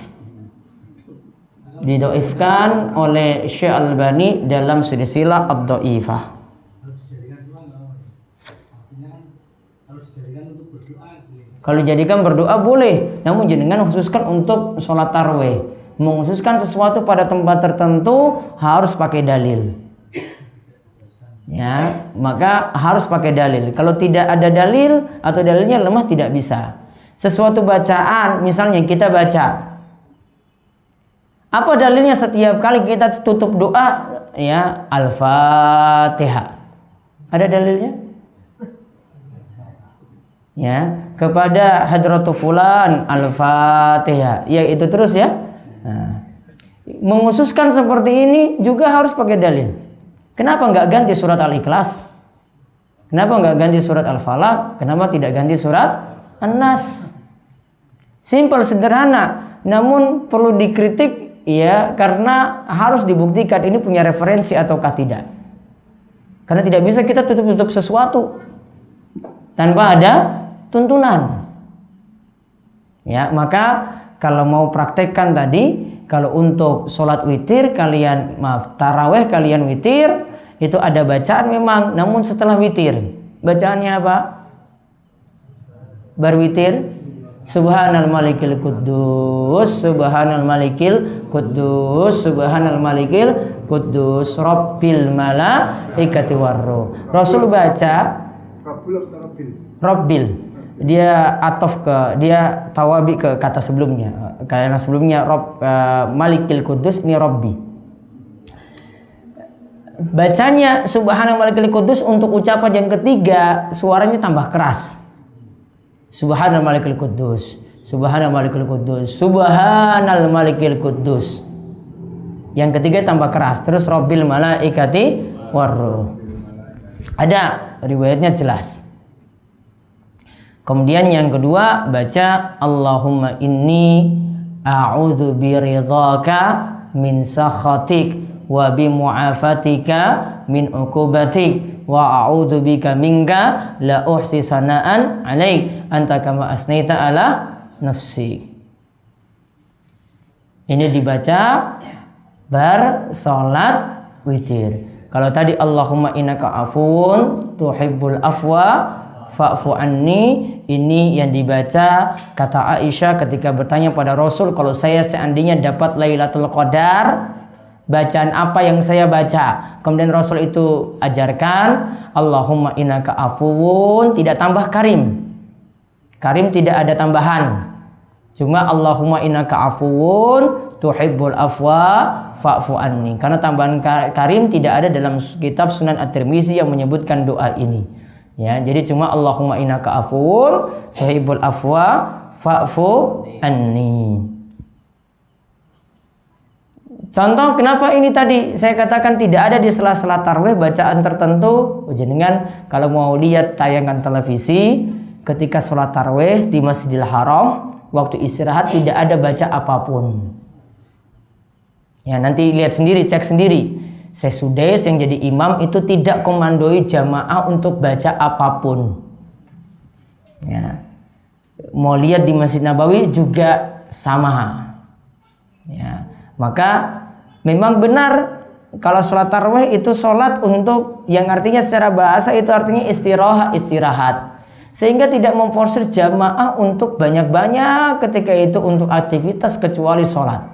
Didhaifkan oleh Syekh Albani dalam silsilah ad-dhaifah. Kalau dijadikan berdoa boleh, namun jangan khususkan untuk sholat tarawih. Mengkhususkan sesuatu pada tempat tertentu harus pakai dalil. Ya, maka harus pakai dalil. Kalau tidak ada dalil atau dalilnya lemah tidak bisa. Sesuatu bacaan, misalnya kita baca, apa dalilnya setiap kali kita tutup doa, ya Al-Fatihah? Ada dalilnya? Ya, kepada hadratu fulan Al-Fatihah. Ya itu terus ya. Nah, mengkhususkan seperti ini juga harus pakai dalil. Kenapa nggak ganti surat Al-Ikhlas? Kenapa nggak ganti surat Al-Falaq? Kenapa tidak ganti surat An-Nas? Simpel, sederhana, namun perlu dikritik ya karena harus dibuktikan ini punya referensi ataukah tidak. Karena tidak bisa kita tutup-tutup sesuatu tanpa ada tuntunan. Ya, maka kalau mau praktekkan tadi, kalau untuk sholat witir taraweh kalian witir itu ada bacaan memang, namun setelah witir bacaannya apa? Berwitir Subhanal Malikil Quddus, Subhanal Malikil Quddus, Subhanal Malikil Quddus, Rabbil Malaikati Warruh. Rasul baca Rabbil, dia dia tawabi ke kata sebelumnya. Karena sebelumnya Malikil Quddus, ini Rabbi. Bacanya Subhanal Malikil Quddus untuk ucapan yang ketiga suaranya tambah keras. Subhanal Malikil Quddus, Subhanal Malikil Quddus, Subhanal Malikil Quddus. Yang ketiga tambah keras. Terus Rabbil Malaikati Warruh. Ada riwayatnya jelas. Kemudian yang kedua baca Allahumma inni a'udzu biridhaka min sakhatik wa bi mu'afatika min uqubatik wa a'udzu bika minka la uhsi sana'an 'alaik anta kama asnaita ala nafsi. Ini dibaca bar salat witir. Kalau tadi Allahumma innaka afun tuhibbul afwa fa'fu anni, ini yang dibaca kata Aisyah ketika bertanya pada Rasul, kalau saya seandainya dapat Lailatul Qadar, bacaan apa yang saya baca? Kemudian Rasul itu ajarkan Allahumma innaka afuwun, tidak tambah karim. Karim tidak ada tambahan. Cuma Allahumma innaka afuwun tuhibbul afwa fa'fu anni. Karena tambahan karim tidak ada dalam kitab Sunan At-Tirmizi yang menyebutkan doa ini. Ya, jadi cuma Allahumma innaka afuwun tuhibbul afwa fa'fu anni. Contoh kenapa ini tadi saya katakan tidak ada di sela-sela tarawih bacaan tertentu. Jenengan kalau mau lihat tayangan televisi ketika sholat tarawih di Masjidil Haram, waktu istirahat tidak ada baca apapun. Ya, nanti lihat sendiri, cek sendiri. Sesudah yang jadi imam itu tidak komandoi jamaah untuk baca apapun. Ya. Mau lihat di Masjid Nabawi juga sama. Ya. Maka memang benar kalau sholat tarawih itu sholat untuk yang artinya secara bahasa itu artinya istirahat. Sehingga tidak memforsir jamaah untuk banyak-banyak ketika itu untuk aktivitas kecuali sholat.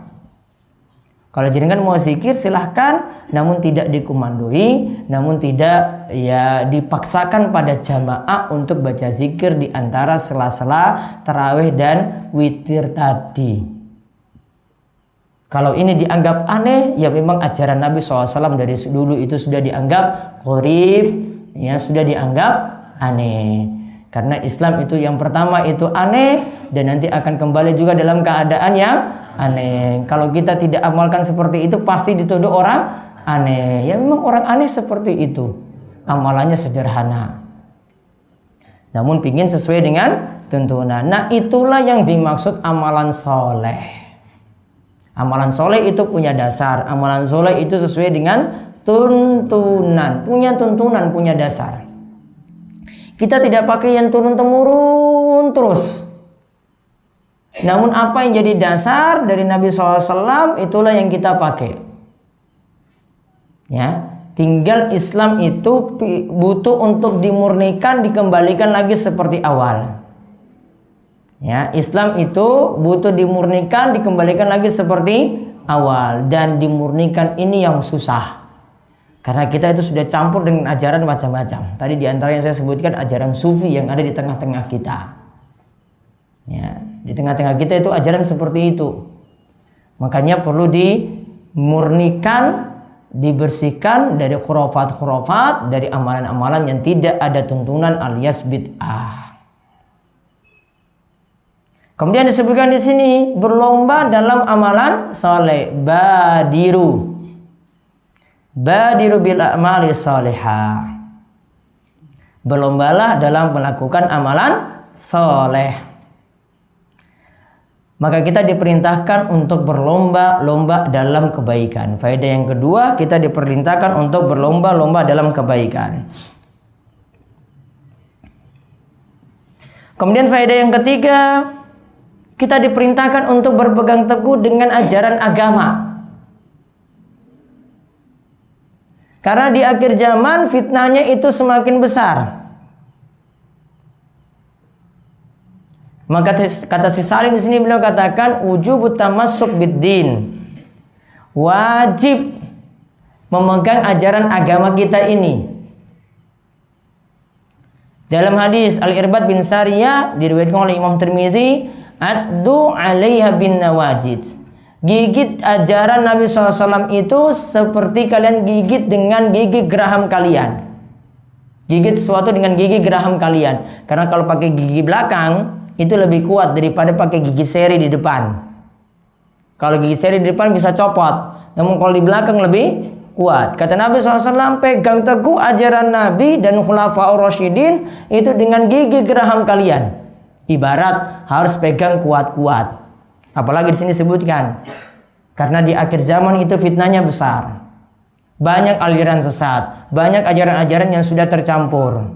Kalau jenengan mau zikir silahkan, namun tidak dikomandoi, namun tidak ya dipaksakan pada jamaah untuk baca zikir di antara sela-sela tarawih dan witir tadi. Kalau ini dianggap aneh, ya memang ajaran Nabi SAW dari dulu itu sudah dianggap gharib, ya sudah dianggap aneh. Karena Islam itu yang pertama itu aneh dan nanti akan kembali juga dalam keadaan yang aneh. Kalau kita tidak amalkan seperti itu pasti dituduh orang aneh. Ya memang orang aneh seperti itu. Amalannya sederhana. Namun pingin sesuai dengan tuntunan. Nah itulah yang dimaksud amalan soleh. Amalan soleh itu punya dasar. Amalan soleh itu sesuai dengan tuntunan. Punya tuntunan, punya dasar. Kita tidak pakai yang turun-temurun terus. Namun apa yang jadi dasar dari Nabi SAW itulah yang kita pakai. Ya, tinggal Islam itu butuh untuk dimurnikan, dikembalikan lagi seperti awal. Ya, Islam itu butuh dimurnikan, dikembalikan lagi seperti awal, dan dimurnikan ini yang susah. Karena kita itu sudah campur dengan ajaran macam-macam. Tadi di antara yang saya sebutkan ajaran sufi yang ada di tengah-tengah kita. Ya, di tengah-tengah kita itu ajaran seperti itu. Makanya perlu dimurnikan, dibersihkan dari khurafat-khurafat, dari amalan-amalan yang tidak ada tuntunan alias bid'ah. Kemudian disebutkan di sini berlomba dalam amalan saleh, Badiru bil a'mali salihah. Berlombalah dalam melakukan amalan soleh. Maka kita diperintahkan untuk berlomba-lomba dalam kebaikan. Faedah yang kedua, kita diperintahkan untuk berlomba-lomba dalam kebaikan. Kemudian faedah yang ketiga, kita diperintahkan untuk berpegang teguh dengan ajaran agama. Karena di akhir zaman fitnahnya itu semakin besar. Maka kata si Salim di sini beliau katakan wujubut tamassuk biddin. Wajib memegang ajaran agama kita ini. Dalam hadis Al-Irbad bin Sariyah diriwayatkan oleh Imam Tirmizi, addu 'alaiha bin nawajid. Gigit ajaran Nabi SAW itu seperti kalian gigit dengan gigi geraham kalian. Gigit sesuatu dengan gigi geraham kalian. Karena kalau pakai gigi belakang itu lebih kuat daripada pakai gigi seri di depan. Kalau gigi seri di depan bisa copot, namun kalau di belakang lebih kuat. Kata Nabi SAW, pegang teguh ajaran Nabi dan Khulafaur Rasyidin itu dengan gigi geraham kalian. Ibarat harus pegang kuat-kuat. Apalagi di sini sebutkan karena di akhir zaman itu fitnahnya besar. Banyak aliran sesat, banyak ajaran-ajaran yang sudah tercampur.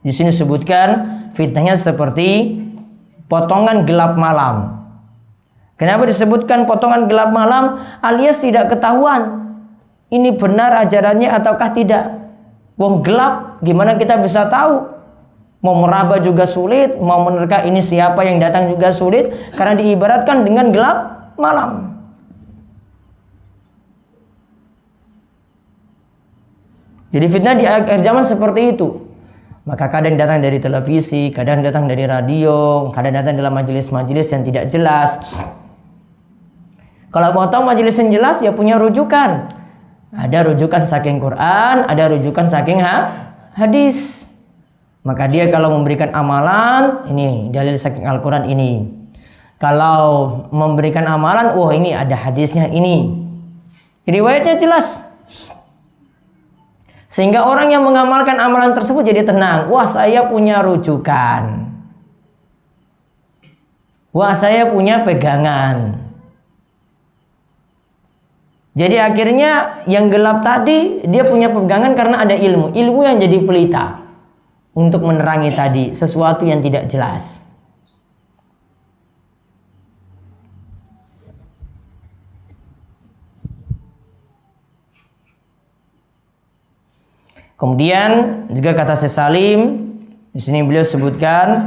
Di sini sebutkan fitnahnya seperti potongan gelap malam. Kenapa disebutkan potongan gelap malam? Alias tidak ketahuan ini benar ajarannya ataukah tidak. Wong gelap, gimana kita bisa tahu? Mau meraba juga sulit, mau menerka ini siapa yang datang juga sulit, karena diibaratkan dengan gelap malam. Jadi fitnah di akhir zaman seperti itu. Maka kadang datang dari televisi, kadang datang dari radio, kadang datang dalam majelis-majelis yang tidak jelas. Kalau mau tahu majelis yang jelas, ya punya rujukan. Ada rujukan saking Quran, ada rujukan saking hadis. Maka dia kalau memberikan amalan, ini dalil saking Al-Quran ini. Kalau memberikan amalan, oh ini ada hadisnya ini. Riwayatnya jelas. Sehingga orang yang mengamalkan amalan tersebut jadi tenang. Wah, saya punya rujukan. Wah, saya punya pegangan. Jadi akhirnya yang gelap tadi dia punya pegangan karena ada ilmu. Ilmu yang jadi pelita untuk menerangi tadi sesuatu yang tidak jelas. Kemudian juga kata Syekh Salim, di sini beliau sebutkan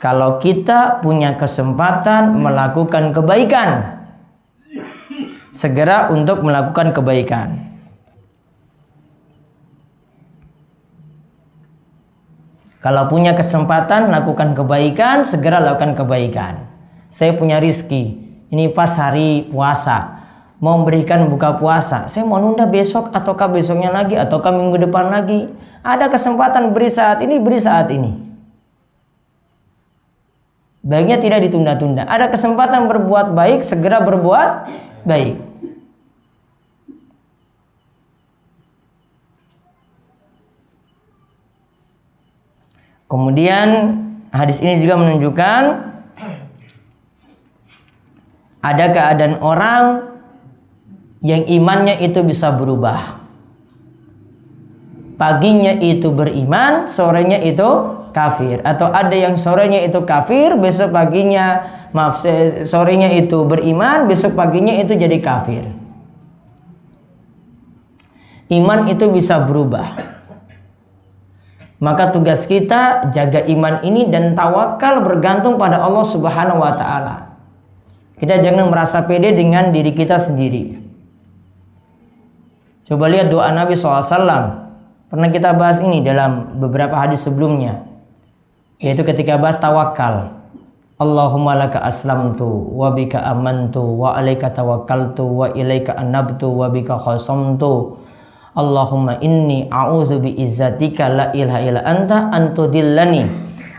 kalau kita punya kesempatan melakukan kebaikan, segera untuk melakukan kebaikan. Kalau punya kesempatan lakukan kebaikan, segera lakukan kebaikan. Saya punya rizki, ini pas hari puasa, mau memberikan buka puasa, saya mau nunda besok ataukah besoknya lagi ataukah minggu depan lagi. Ada kesempatan beri saat ini, beri saat ini. Baiknya tidak ditunda-tunda. Ada kesempatan berbuat baik, segera berbuat baik. Kemudian hadis ini juga menunjukkan ada keadaan orang yang imannya itu bisa berubah. Paginya itu beriman, sorenya itu kafir. Atau ada yang sorenya itu kafir, besok paginya, sorenya itu beriman, besok paginya itu jadi kafir. Iman itu bisa berubah. Maka tugas kita jaga iman ini dan tawakal bergantung pada Allah Subhanahu wa taala. Kita jangan merasa pede dengan diri kita sendiri. Coba lihat doa Nabi SAW. Pernah kita bahas ini dalam beberapa hadis sebelumnya, yaitu ketika bahas tawakal. Allahumma laka aslamtu wa bika amantu wa alaika tawakkaltu wa ilaika anabtu wa bika khasamtu. Allahumma inni a'udzu bi izzatika la ilaha illa anta antudillani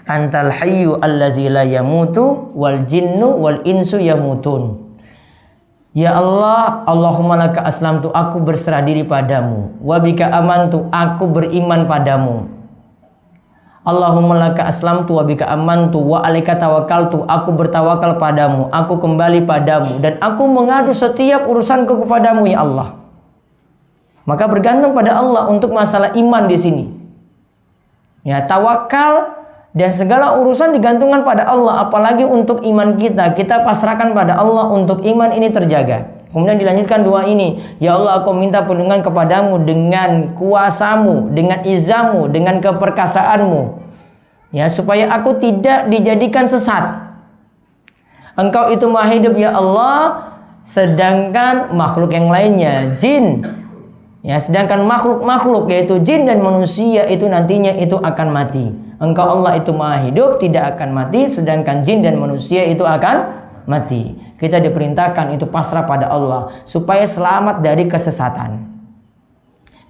antal hayyu allazi la yamutu wal jinnu wal insu yamutun. Ya Allah, Allahumma laka aslamtu, aku berserah diri padamu. Wa bika amantu, aku beriman padamu. Allahumma laka aslamtu wa bika amantu wa alaika tawakkaltu, aku bertawakal padamu, aku kembali padamu dan aku mengadu setiap urusanku kepadamu ya Allah. Maka bergantung pada Allah untuk masalah iman di sini. Ya, tawakal dan segala urusan digantungkan pada Allah, apalagi untuk iman kita. Kita pasrahkan pada Allah untuk iman ini terjaga. Kemudian dilanjutkan doa ini, ya Allah, aku minta perlindungan kepadamu dengan kuasamu, dengan izamu, dengan keperkasaanmu, ya, supaya aku tidak dijadikan sesat. Engkau itu maha hidup ya Allah, sedangkan makhluk yang lainnya, jin, ya, sedangkan makhluk-makhluk yaitu jin dan manusia itu nantinya itu akan mati. Engkau Allah itu maha hidup, tidak akan mati, sedangkan jin dan manusia itu akan mati. Kita diperintahkan itu pasrah pada Allah supaya selamat dari kesesatan.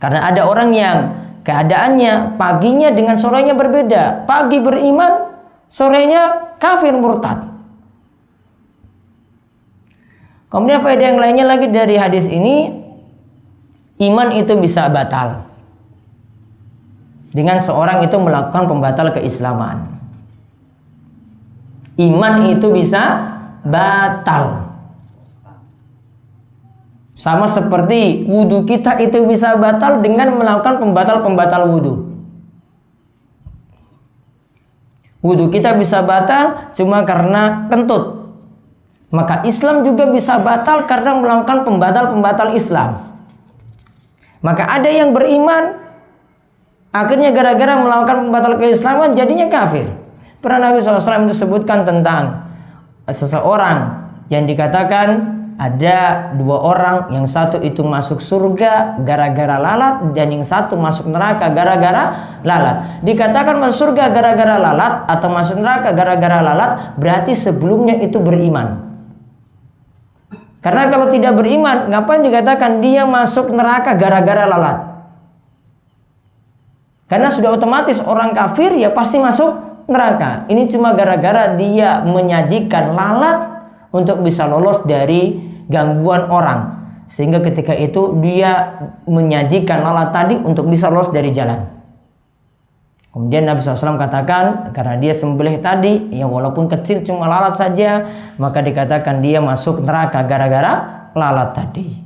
Karena ada orang yang keadaannya paginya dengan sorenya berbeda. Pagi beriman, sorenya kafir murtad. Kemudian faedah yang lainnya lagi dari hadis ini, iman itu bisa batal dengan seorang itu melakukan pembatal keislaman. Iman itu bisa batal. Sama seperti wudhu kita itu bisa batal dengan melakukan pembatal-pembatal wudhu. Wudhu kita bisa batal cuma karena kentut. Maka Islam juga bisa batal karena melakukan pembatal-pembatal Islam. Maka ada yang beriman, akhirnya gara-gara melakukan pembatal keislaman jadinya kafir. Pernah Nabi SAW itu sebutkan tentang seseorang yang dikatakan ada dua orang, yang satu itu masuk surga gara-gara lalat, dan yang satu masuk neraka gara-gara lalat. Dikatakan masuk surga gara-gara lalat atau masuk neraka gara-gara lalat, berarti sebelumnya itu beriman. Karena kalau tidak beriman, ngapain dikatakan dia masuk neraka gara-gara lalat? Karena sudah otomatis orang kafir ya pasti masuk neraka. Ini cuma gara-gara dia menyajikan lalat untuk bisa lolos dari gangguan orang, sehingga ketika itu dia menyajikan lalat tadi untuk bisa lolos dari jalan. Kemudian Nabi SAW katakan, karena dia sembelih tadi, ya walaupun kecil cuma lalat saja, maka dikatakan dia masuk neraka gara-gara lalat tadi,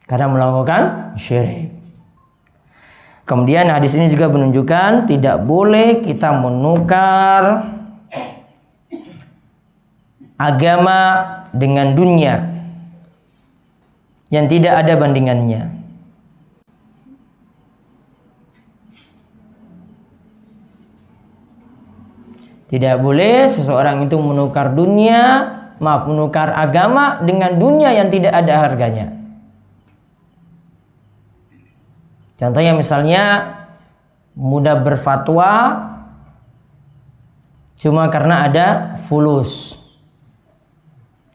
karena melakukan syirik. Kemudian hadis ini juga menunjukkan tidak boleh kita menukar agama dengan dunia yang tidak ada bandingannya. Tidak boleh seseorang itu menukar menukar agama dengan dunia yang tidak ada harganya. Contohnya misalnya mudah berfatwa cuma karena ada fulus,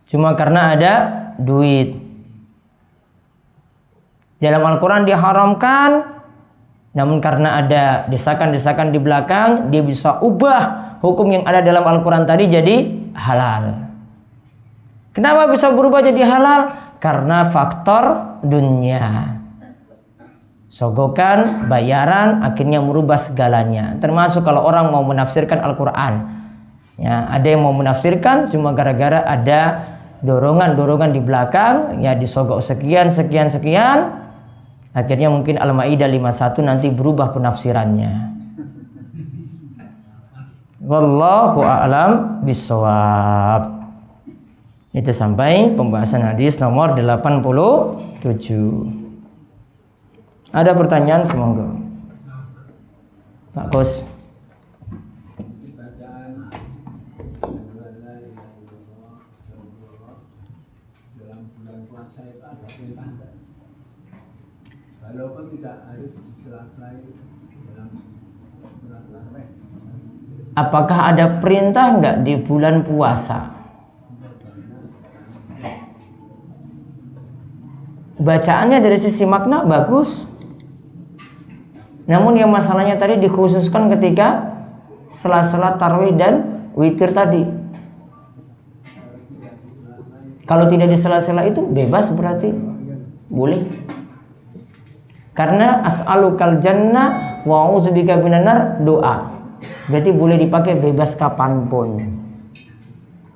cuma karena ada duit. Dalam Al-Quran diharamkan, namun karena ada desakan-desakan di belakang, dia bisa ubah hukum yang ada dalam Al-Quran tadi jadi halal. Kenapa bisa berubah jadi halal? Karena faktor dunia. Sogokan, bayaran, akhirnya merubah segalanya. Termasuk kalau orang mau menafsirkan Al-Quran. Ya, ada yang mau menafsirkan cuma gara-gara ada dorongan-dorongan di belakang, ya disogok sekian. Akhirnya mungkin Al-Maidah 51 nanti berubah penafsirannya. Wallahu a'lam bishawab. Itu sampai pembahasan hadis nomor 87. Ada pertanyaan semoga. Pak Kus. Walaupun tidak harus diselesaikan dalam bulan Ramadan. Apakah ada perintah enggak di bulan puasa? Bacaannya dari sisi makna bagus. Namun yang masalahnya tadi dikhususkan ketika sela-sela tarawih dan witir tadi. Kalau tidak di sela-sela itu bebas berarti boleh. Karena as'alukal jannah wa a'udzubika minan nar doa. Berarti boleh dipakai bebas kapanpun.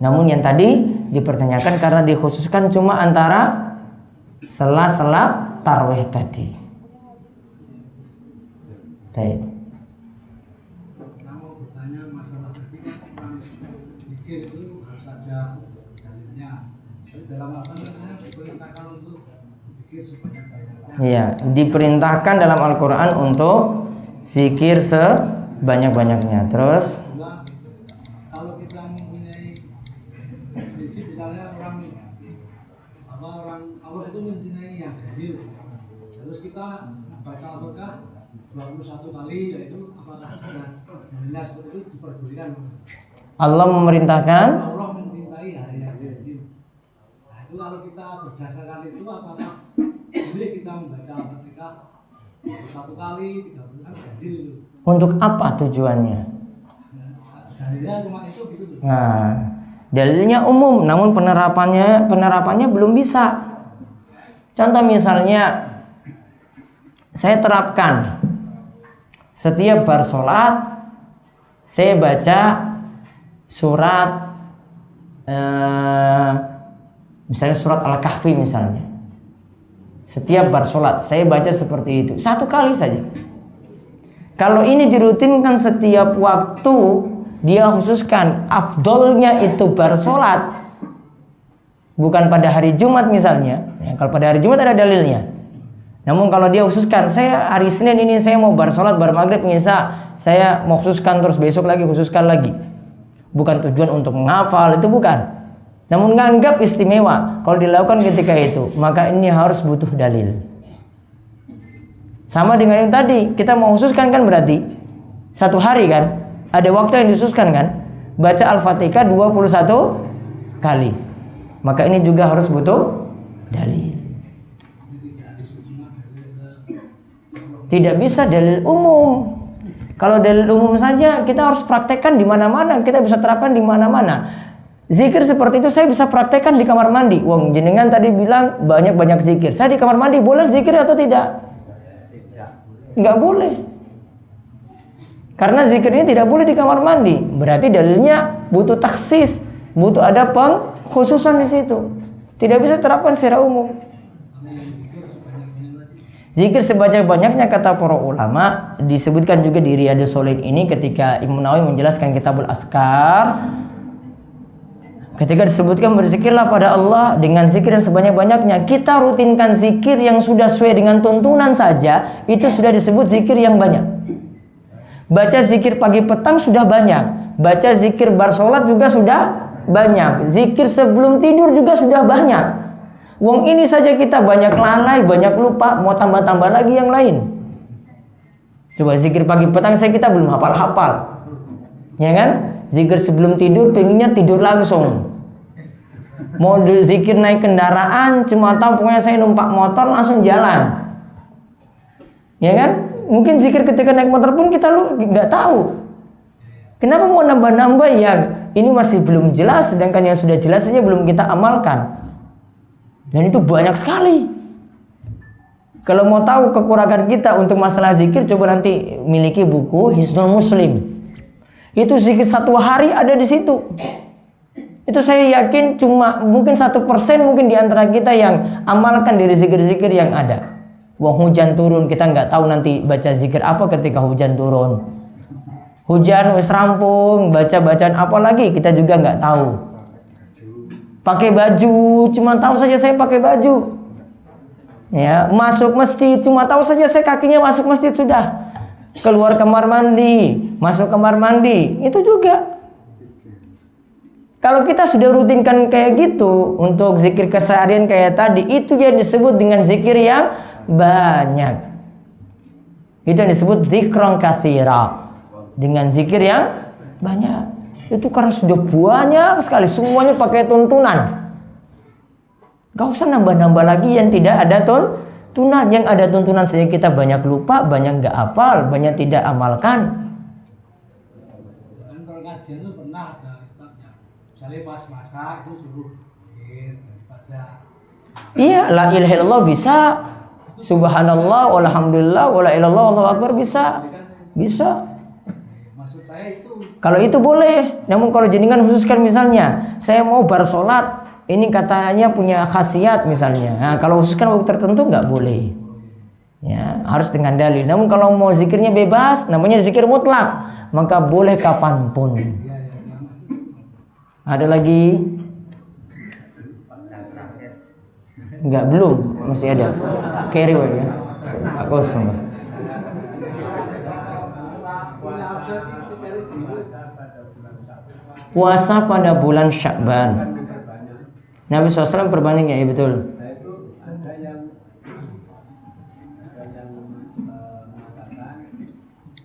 Namun yang tadi dipertanyakan karena dikhususkan cuma antara sela-sela tarawih tadi. Baik. Saya mau bertanya masalah tadi orang zikir itu harus ada dalilnya. Dalam Al-Quran diperintahkan untuk zikir sebanyak-banyaknya. Iya, diperintahkan dalam Al-Quran untuk zikir sebanyak-banyaknya. Terus kalau kita mempunyai prinsip misalnya orang Allah itu mencintai yang jahil. Terus kita baca Al-Baqarah 21 kali, yaitu apakah dengan dalilnya seperti itu diperbolehkan? Allah memerintahkan Allah mencintai yang jahil. Nah itu kalau kita berdasarkan itu apakah boleh kita membaca Al-Baqarah 21 kali, 30 kan jahil itu? untuk apa tujuannya? Dalilnya cuma itu gitu. Nah, dalilnya umum, namun penerapannya belum bisa. Contoh misalnya, saya terapkan setiap bar sholat saya baca surat misalnya surat Al-Kahfi misalnya. Setiap bar sholat saya baca seperti itu 1 kali saja. Kalau ini dirutinkan setiap waktu, dia khususkan afdolnya itu bar sholat, bukan pada hari Jumat misalnya. Ya, kalau pada hari Jumat ada dalilnya. Namun kalau dia khususkan, saya hari Senin ini saya mau bar sholat, bar maghrib, Isya, saya mau khususkan terus besok lagi khususkan lagi. Bukan tujuan untuk menghafal, itu bukan. namun nganggap istimewa kalau dilakukan ketika itu, maka ini harus butuh dalil. Sama dengan yang tadi, kita mau khususkan kan berarti satu hari kan, ada waktu yang dikhususkan kan, baca Al-Fatihah 21 kali. Maka ini juga harus butuh dalil. Tidak bisa dalil umum. Kalau dalil umum saja kita harus praktekkan di mana-mana, kita bisa terapkan di mana-mana. Zikir seperti itu saya bisa praktekkan di kamar mandi. Wong jenengan tadi bilang banyak-banyak zikir. Saya di kamar mandi boleh zikir atau tidak? Enggak boleh. Karena zikir ini tidak boleh di kamar mandi. Berarti dalilnya butuh taksis, butuh ada pengkhususan di situ. Tidak bisa terapkan secara umum. Zikir sebanyak-banyaknya kata para ulama, disebutkan juga di Riyadhus Shalihin ini ketika Imam Nawawi menjelaskan Kitabul Azkar. Ketika disebutkan berzikirlah pada Allah dengan zikir yang sebanyak-banyaknya, kita rutinkan zikir yang sudah sesuai dengan tuntunan saja, itu sudah disebut zikir yang banyak. Baca zikir pagi petang sudah banyak, baca zikir bar sholat juga sudah banyak, zikir sebelum tidur juga sudah banyak. Wong ini saja kita banyak lalai, banyak lupa, mau tambah-tambah lagi yang lain. Coba zikir pagi petang kita belum hafal-hafal, ya kan? Zikir sebelum tidur pengennya tidur langsung. Mau zikir naik kendaraan cuma tahu pokoknya saya numpak motor langsung jalan, ya kan? Mungkin zikir ketika naik motor pun kita nggak tahu. Kenapa mau nambah-nambah? Ya ini masih belum jelas, sedangkan yang sudah jelas saja belum kita amalkan. Dan itu banyak sekali. Kalau mau tahu kekurangan kita untuk masalah zikir, coba nanti miliki buku Hisnul Muslim. Itu zikir satu hari ada di situ. Itu saya yakin cuma mungkin 1% mungkin di antara kita yang amalkan dari zikir-zikir yang ada. Wah hujan turun, kita nggak tahu nanti baca zikir apa ketika hujan turun. Hujan wis rampung, baca bacaan apa lagi kita juga nggak tahu. Pakai baju, cuma tahu saja saya pakai baju. Ya, masuk masjid, cuma tahu saja saya kakinya masuk masjid sudah. Keluar kamar mandi, masuk kamar mandi, itu juga. Kalau kita sudah rutinkan kayak gitu untuk zikir keseharian kayak tadi, itu yang disebut dengan zikir yang banyak. Itu yang disebut zikron katsira, dengan zikir yang banyak. Itu karena sudah banyak sekali, semuanya pakai tuntunan. Gak usah nambah-nambah lagi yang tidak ada tuntunan. Yang ada tuntunan saja kita banyak lupa, banyak gak hafal, banyak tidak amalkan. Dan kalau kajian itu pernah ada kitabnya. Misalnya pas masak itu suruh zikir daripada. Iya, la ilaha illallah bisa. Subhanallah, walhamdulillah, wala ilallah, Allahu akbar bisa. Bisa. Kalau itu boleh. Namun kalau jenengan khususkan misalnya saya mau bar sholat, ini katanya punya khasiat misalnya. Nah, kalau khususkan waktu tertentu nggak boleh. Ya, harus dengan dalil. Namun kalau mau zikirnya bebas, namanya zikir mutlak, maka boleh kapanpun. Ada lagi? Enggak, belum, masih ada. Carry away ya. Kosong. Puasa pada bulan Sya'ban. Nabi SAW berbanding ya, betul. Nah itu ada yang mengatakan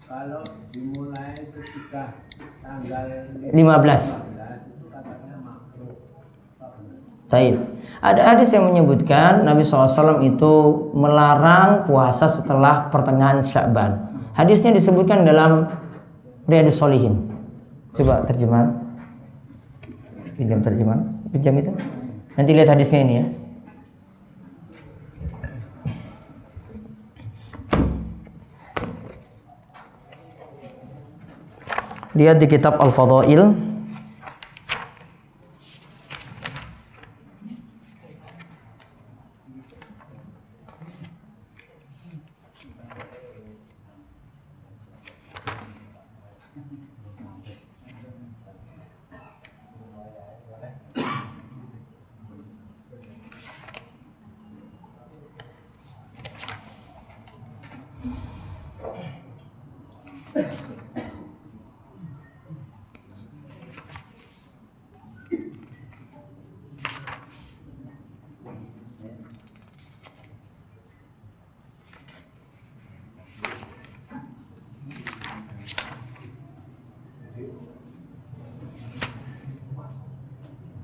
kalau dimulai sesudah tanggal 15 itu katanya makruh. Taib. Ada hadis yang menyebutkan Nabi SAW itu melarang puasa setelah pertengahan Sya'ban. Hadisnya disebutkan dalam Riyadhus Shalihin. Coba terjemahan. Pinjam terjemahan. Pinjam itu. Nanti lihat hadisnya ini ya. Lihat di kitab Al-Fadhail.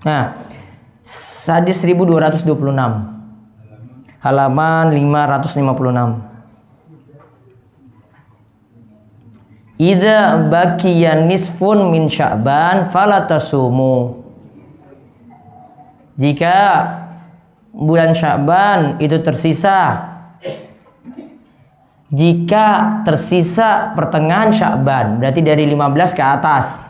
Nah, hadis 1226. Halaman 556. Idza baqiya nisfun min Sya'ban fala tasumu. Jika bulan Sya'ban itu jika tersisa pertengahan Sya'ban, berarti dari 15 ke atas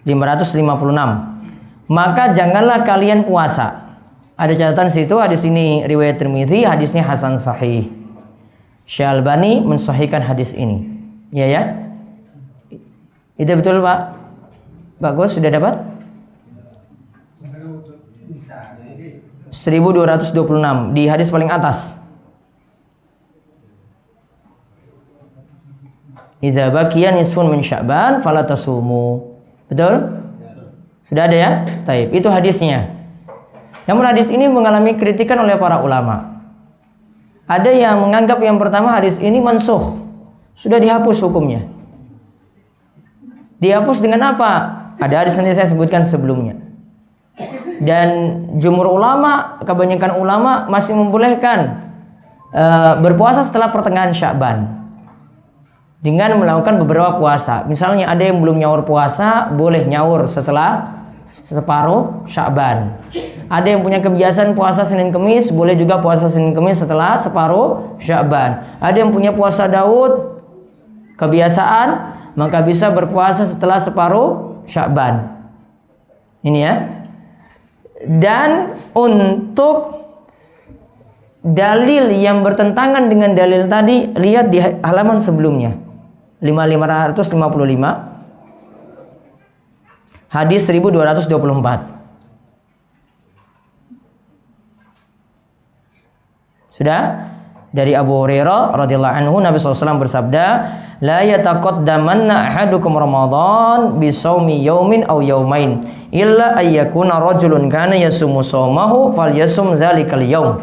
556, maka janganlah kalian puasa. Ada catatan situ, hadis ini riwayat Tirmidzi, hadisnya hasan sahih. Syalbani mensahihkan hadis ini. Ya ya. Itu betul Pak? Pak Gus sudah dapat? 1226 di hadis paling atas. Idza baqiya nisfun min Sya'ban fala tasumu. Betul? Sudah ada ya? Taib. Itu hadisnya. Namun hadis ini mengalami kritikan oleh para ulama. Ada yang menganggap yang pertama hadis ini mansukh. Sudah dihapus hukumnya. Dihapus dengan apa? Ada hadis nanti saya sebutkan sebelumnya. Dan jumhur ulama, kebanyakan ulama masih membolehkan berpuasa setelah pertengahan Sya'ban dengan melakukan beberapa puasa. Misalnya ada yang belum nyaur puasa, boleh nyaur setelah separuh Sya'ban. Ada yang punya kebiasaan puasa Senin Kemis, boleh juga puasa Senin Kemis setelah separuh Sya'ban. Ada yang punya puasa Daud kebiasaan, maka bisa berpuasa setelah separuh Sya'ban. Ini ya. Dan untuk dalil yang bertentangan dengan dalil tadi, lihat di halaman sebelumnya 555 hadis 1224. Sudah? Dari Abu Hurairah radhiyallahu anhu, Nabi SAW bersabda, la yataqaddamanna ahadukum Ramadan bi shaumi yaumin aw yaumain illa ayyakuna rajulun kana yasumu shaumahu falyasum dzalikal yaum.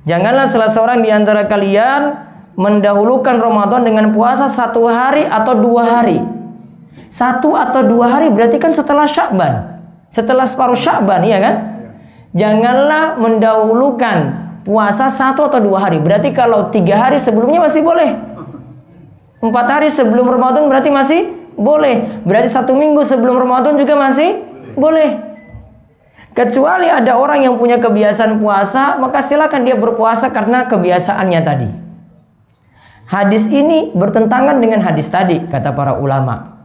Janganlah salah seorang di antara kalian mendahulukan Ramadan dengan puasa 1 hari atau 2 hari. 1 atau 2 hari berarti kan setelah Sya'ban, setelah separuh Sya'ban, ya kan? Janganlah mendahulukan puasa 1 atau 2 hari. Berarti kalau 3 hari sebelumnya masih boleh. 4 hari sebelum Ramadan berarti masih boleh. Berarti 1 minggu sebelum Ramadan juga masih boleh. Kecuali ada orang yang punya kebiasaan puasa, maka silakan dia berpuasa karena kebiasaannya tadi. Hadis ini bertentangan dengan hadis tadi, kata para ulama.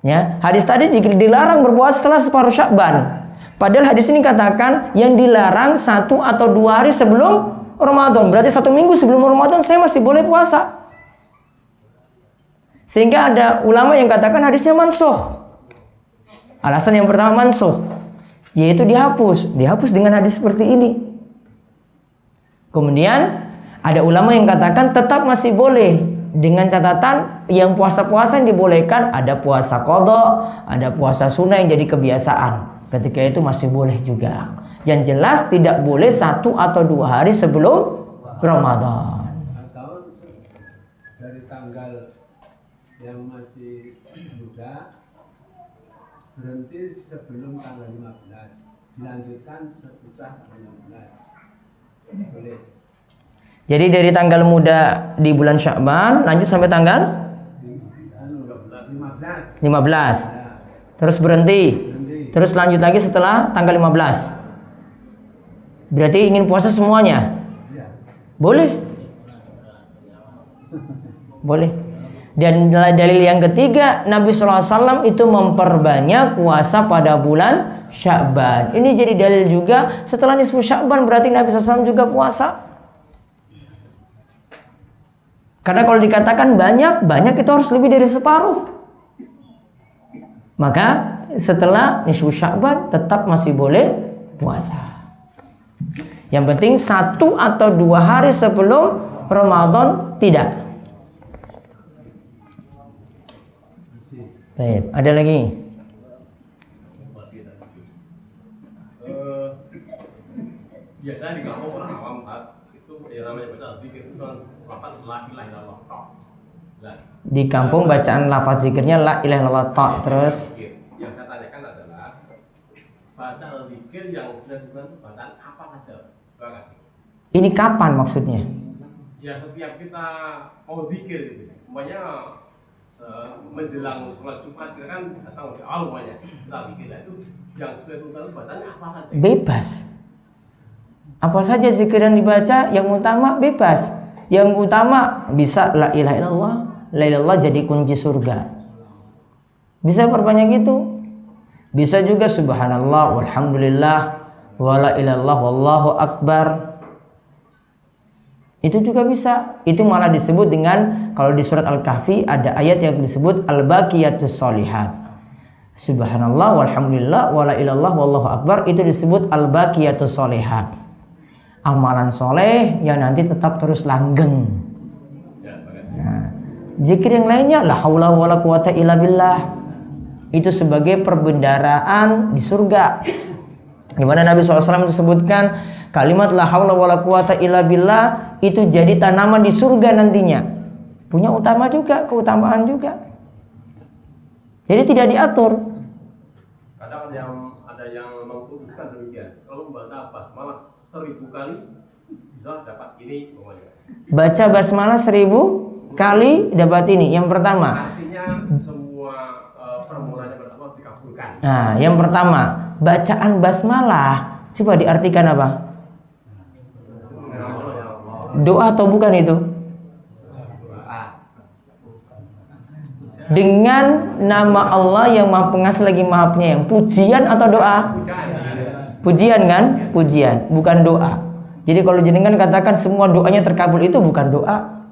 Ya, hadis tadi dilarang berpuasa setelah separuh Sya'ban. Padahal hadis ini katakan yang dilarang 1 atau 2 hari sebelum Ramadan. Berarti 1 minggu sebelum Ramadan saya masih boleh puasa. Sehingga ada ulama yang katakan hadisnya mansukh. Alasan yang pertama mansukh, yaitu dihapus dengan hadis seperti ini. Kemudian ada ulama yang katakan tetap masih boleh, dengan catatan yang puasa-puasa yang dibolehkan ada puasa qadha, ada puasa sunnah yang jadi kebiasaan. Ketika itu masih boleh juga. Yang jelas tidak boleh 1 atau 2 hari sebelum Ramadan. Atau dari tanggal yang masih muda berhenti sebelum tanggal 15, dilanjutkan sesudah 15. Boleh. Jadi dari tanggal muda di bulan Sya'ban lanjut sampai tanggal 15. Terus berhenti. Terus lanjut lagi setelah tanggal 15. Berarti ingin puasa semuanya? Boleh. Boleh. Dan dalil yang ketiga, Nabi SAW itu memperbanyak puasa pada bulan Sya'ban. Ini jadi dalil juga, setelah nisfu Sya'ban berarti Nabi SAW juga puasa. Karena kalau dikatakan banyak itu harus lebih dari separuh. Maka setelah nisfu Sya'ban tetap masih boleh puasa. Yang penting 1 atau 2 hari sebelum Ramadan tidak. Baik, ada lagi? Biasanya di kampung orang awam itu yang namanya baca zikir itu kan lafaz la ilaha illallah. Di kampung bacaan lafaz zikirnya la ilaha illallah ta, terus Yang saya tanyakan adalah bacaan zikir yang sudah dibuat bacaan apa saja? Terima kasih. Ini kapan maksudnya? Ya setiap kita mau zikir gitu. Umpamanya menjelang sholat Jumat kita kan datang lebih awal umpamanya kita zikir itu yang sudah dibuat bacanya apa saja? Bebas. Apa saja zikir yang dibaca, yang utama bebas. Yang utama bisa la ilaha illallah, la ilaha illallah jadi kunci surga. Bisa perbanyak itu. Bisa juga subhanallah walhamdulillah wala ilallah wallahu akbar. Itu juga bisa. Itu malah disebut dengan, kalau di surat Al-Kahfi ada ayat yang disebut al-baqiyatus sholihat. Subhanallah walhamdulillah wala ilallah wallahu akbar, itu disebut al-baqiyatus sholihat. Amalan soleh yang nanti tetap terus langgeng. Nah, zikir yang lainnya la haula wala quwata illa billah, itu sebagai perbendaraan di surga. Di mana Nabi SAW disebutkan kalimat la haula wala quwata illa billah itu jadi tanaman di surga nantinya. Punya utama juga, keutamaan juga. Jadi tidak diatur. Kadang ada yang memutuskan demikian. Kalau membaca basmalah 1000 kali bisa dapat ini pokoknya. Baca basmalah 1000 kali dapat ini. Yang pertama. Artinya semua permulaannya pertama dikabulkan. Nah, yang pertama, bacaan basmalah coba diartikan apa? Doa atau bukan itu? Dengan nama Allah yang Maha Pengasih lagi Maha Penyayang. Pujian atau doa? Pujian kan? Pujian, bukan doa. Jadi kalau jenengan katakan semua doanya terkabul, itu bukan doa.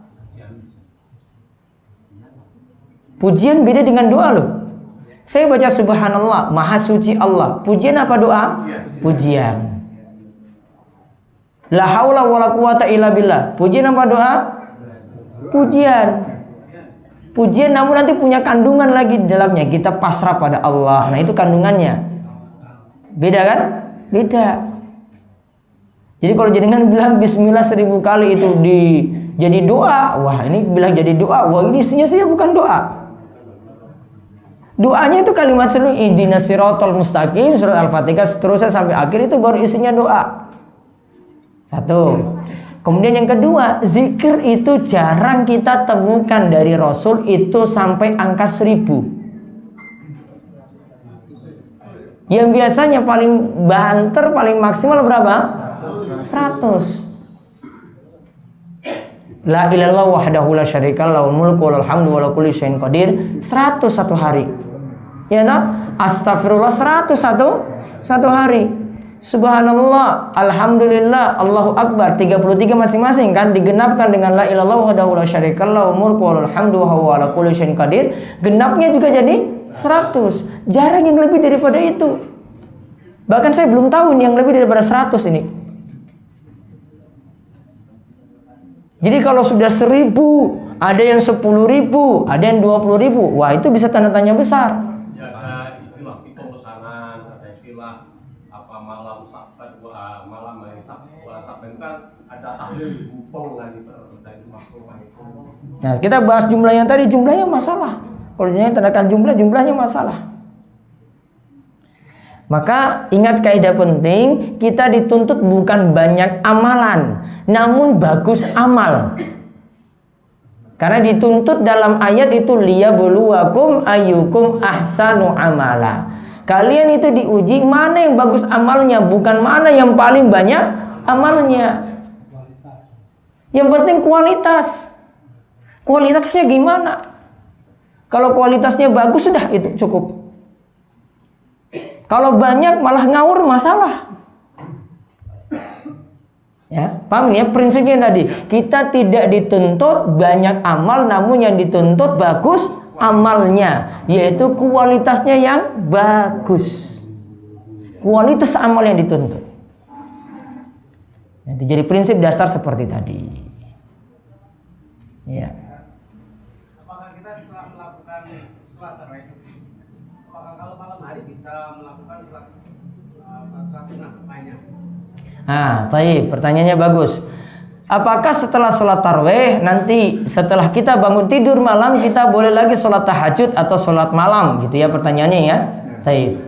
Pujian beda dengan doa loh. Saya baca subhanallah, maha suci Allah. Pujian apa doa? Pujian. La haula wala quwata illa billah. Pujian apa doa? Pujian. Pujian namun nanti punya kandungan lagi di dalamnya. Kita pasrah pada Allah. Nah itu kandungannya. Beda kan? Beda. Jadi kalau jenengan bilang bismillah 1000 kali itu jadi doa, wah ini bilang jadi doa, wah ini isinya saya bukan doa. Doanya itu kalimat seluruh ihdinas siratal mustaqim, surat Al-Fatihah seterusnya sampai akhir itu baru isinya doa. Satu. Kemudian yang kedua, zikir itu jarang kita temukan dari Rasul itu sampai angka 1000. Yang biasanya paling banter, paling maksimal berapa? 100. La ilaha illallah wahdahu la syarika lahul mulku wa lahul hamdu wa ala kulli syai'in qadir. 100 satu hari. Ya tak? Astagfirullah 100 satu hari. Subhanallah, alhamdulillah, Allahu akbar 33 masing-masing kan digenapkan dengan la ilaha illallah wahdahu la syarika lahul mulku wa lahul hamdu wa ala kulli syai'in qadir. Genapnya juga jadi 100. Jarang yang lebih daripada itu. Bahkan saya belum tahu yang lebih daripada 100 ini. Jadi kalau sudah 1000, ada yang 10.000, ada yang 20.000, wah itu bisa tanda tanya besar. Ya ada istilah pemesanan, ada istilah apa malam sabat, malam hari Sabtu, sabat kan ada tahlil bupong lagi dari makhluk itu. Nah kita bahas jumlahnya tadi, jumlahnya masalah. Kalau jangan tandakan jumlahnya masalah. Maka ingat kaidah penting, kita dituntut bukan banyak amalan, namun bagus amal. Karena dituntut dalam ayat itu liyabluwakum ayyukum ahsanu amala. Kalian itu diuji mana yang bagus amalnya, bukan mana yang paling banyak amalnya. Yang penting kualitas. Kualitasnya gimana? Kalau kualitasnya bagus sudah itu cukup. Kalau banyak malah ngawur masalah. Ya, paham ya prinsipnya tadi. Kita tidak dituntut banyak amal, namun yang dituntut bagus amalnya, yaitu kualitasnya yang bagus. Kualitas amal yang dituntut. Jadi prinsip dasar seperti tadi. Ya. Nah, baik, pertanyaannya bagus. Apakah setelah sholat tarawih nanti setelah kita bangun tidur malam kita boleh lagi sholat tahajud atau sholat malam gitu ya pertanyaannya ya? Baik.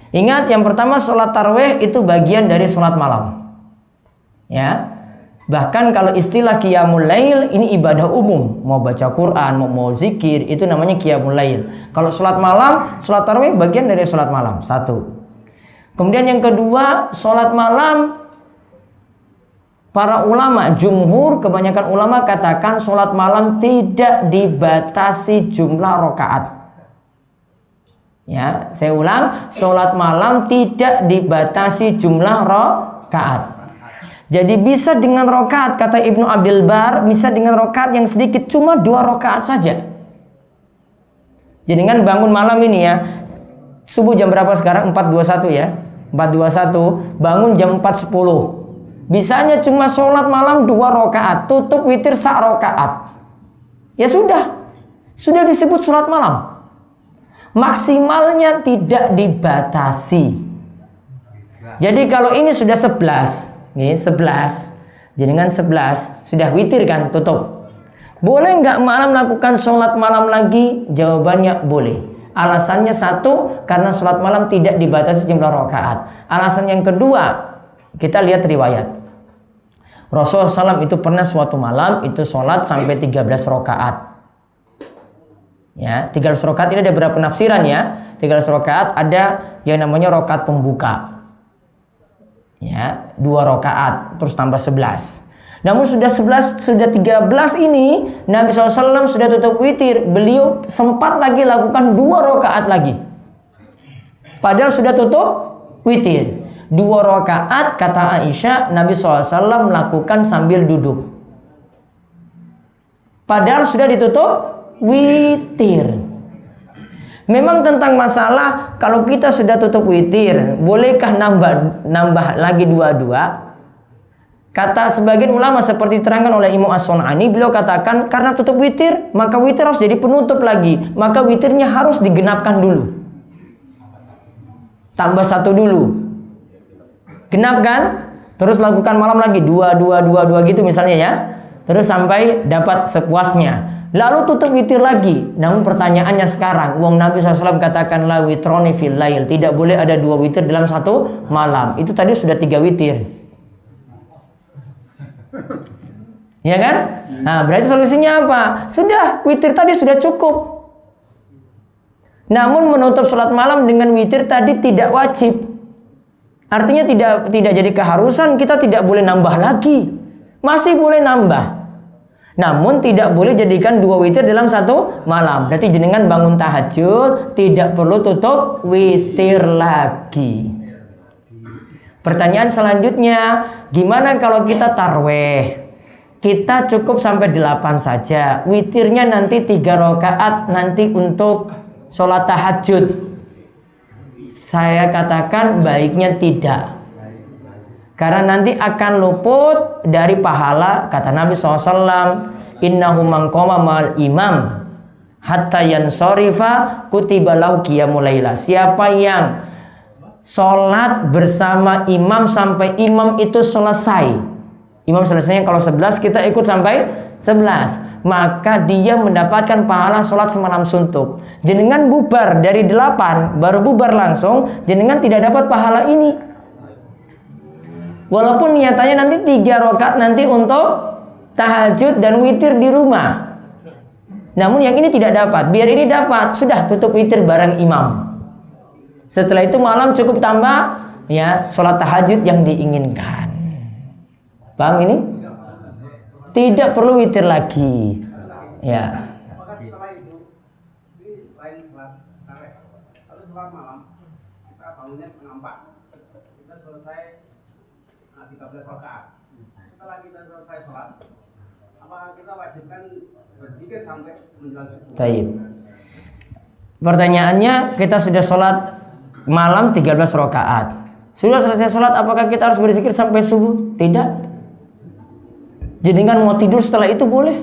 Ingat, yang pertama sholat tarawih itu bagian dari sholat malam. Ya, bahkan kalau istilah qiyamul lail ini ibadah umum, mau baca Quran, mau zikir, itu namanya qiyamul lail. Kalau sholat malam, sholat tarawih bagian dari sholat malam. Satu. Kemudian yang kedua, sholat malam, para ulama, jumhur, kebanyakan ulama katakan sholat malam tidak dibatasi jumlah rakaat. Ya, saya ulang, sholat malam tidak dibatasi jumlah rakaat. Jadi bisa dengan rakaat, kata Ibnu Abdul Bar, bisa dengan rakaat yang sedikit, cuma 2 rakaat saja. Jadi kan bangun malam ini ya, subuh jam berapa sekarang? 4.21 ya, 4.21, bangun jam 4.10. Bisanya cuma sholat malam 2 rakaat, tutup witir sak rakaat. Ya sudah disebut sholat malam. Maksimalnya tidak dibatasi. Jadi kalau ini sudah 11, nih 11, jenengan 11 sudah witir kan, tutup. Boleh nggak malam lakukan sholat malam lagi? Jawabannya boleh. Alasannya satu, karena sholat malam tidak dibatasi jumlah rakaat. Alasan yang kedua, kita lihat riwayat. Rasulullah SAW itu pernah suatu malam itu sholat sampai 13 rakaat. Ya, 13 rakaat ini ada beberapa penafsiran ya. 13 rakaat ada yang namanya rakaat pembuka. Ya, 2 rakaat terus tambah 11. Namun sudah 13 ini Nabi SAW sudah tutup witir. Beliau sempat lagi lakukan 2 rakaat lagi. Padahal sudah tutup witir. 2 rakaat kata Aisyah Nabi SAW lakukan sambil duduk. Padahal sudah ditutup witir. Memang tentang masalah kalau kita sudah tutup witir, bolehkah nambah lagi 2? Kata sebagian ulama seperti diterangkan oleh Imam As-Sun'ani, beliau katakan karena tutup witir, maka witir harus jadi penutup lagi, maka witirnya harus digenapkan dulu. Tambah 1 dulu. Genapkan, terus lakukan malam lagi 2 gitu misalnya ya. Terus sampai dapat sepuasnya. Lalu tutup witir lagi. Namun pertanyaannya sekarang, wong Nabi SAW katakan la witroni fil lail, tidak boleh ada 2 witir dalam 1 malam. Itu tadi sudah 3 witir. Ya kan? Nah, berarti solusinya apa? Sudah, witir tadi sudah cukup. Namun menutup sholat malam dengan witir tadi tidak wajib. Artinya tidak jadi keharusan, kita tidak boleh nambah lagi. Masih boleh nambah. Namun tidak boleh jadikan 2 witir dalam 1 malam. Berarti jenengan bangun tahajud tidak perlu tutup witir lagi. Pertanyaan selanjutnya, gimana kalau kita tarweh? Kita cukup sampai 8 saja. Witirnya nanti 3 rakaat nanti untuk sholat tahajud. Saya katakan baiknya tidak. Karena nanti akan luput dari pahala. Kata Nabi SAW, innahu man qama ma'al imam hatta yansorifa kutiba lahu qiyamul laila. Siapa yang sholat bersama imam sampai imam itu selesai. Imam selesainya kalau 11, kita ikut sampai 11. Maka dia mendapatkan pahala sholat semalam suntuk. Jenengan bubar dari 8, baru bubar langsung, jenengan tidak dapat pahala ini. Walaupun niatannya nanti 3 rakaat nanti untuk tahajud dan witir di rumah. Namun yang ini tidak dapat. Biar ini dapat, sudah tutup witir bareng imam. Setelah itu malam cukup tambah ya sholat tahajud yang diinginkan. Paham ini? Tidak perlu witir lagi. Ya. Apakah setelah itu ini lain sholat tarawih? Kalau sholat malam kita bangunnya setengah 4, kita selesai 13 rakaat. Setelah kita selesai sholat, apakah kita wajibkan berzikir sampai menjelang subuh? Taib. Pertanyaannya, kita sudah sholat malam 13 rakaat. Sudah selesai sholat, apakah kita harus berzikir sampai subuh? Tidak. Jadi kan mau tidur setelah itu boleh.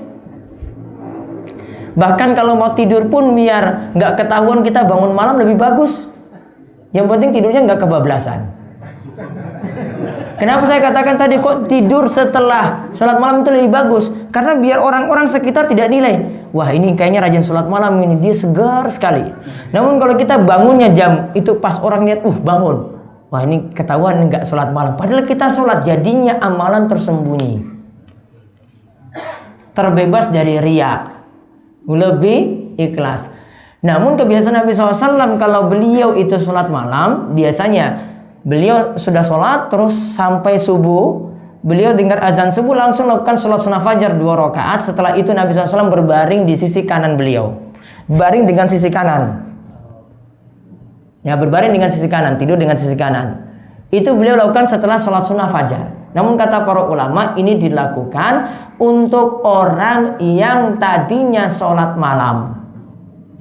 Bahkan kalau mau tidur pun biar nggak ketahuan kita bangun malam lebih bagus. Yang penting tidurnya nggak kebablasan. Kenapa saya katakan tadi kok tidur setelah sholat malam itu lebih bagus? Karena biar orang-orang sekitar tidak nilai, wah ini kayaknya rajin sholat malam ini, dia segar sekali. Namun kalau kita bangunnya jam itu pas orang lihat, bangun, wah ini ketahuan nggak sholat malam. Padahal kita sholat, jadinya amalan tersembunyi, terbebas dari riya, lebih ikhlas. Namun kebiasaan Nabi SAW kalau beliau itu sholat malam, biasanya beliau sudah sholat terus sampai subuh, beliau dengar azan subuh langsung lakukan sholat sunnah fajar 2 rakaat. Setelah itu Nabi SAW berbaring di sisi kanan beliau, baring dengan sisi kanan, ya berbaring dengan sisi kanan, tidur dengan sisi kanan. Itu beliau lakukan setelah sholat sunnah fajar. Namun kata para ulama ini dilakukan untuk orang yang tadinya sholat malam,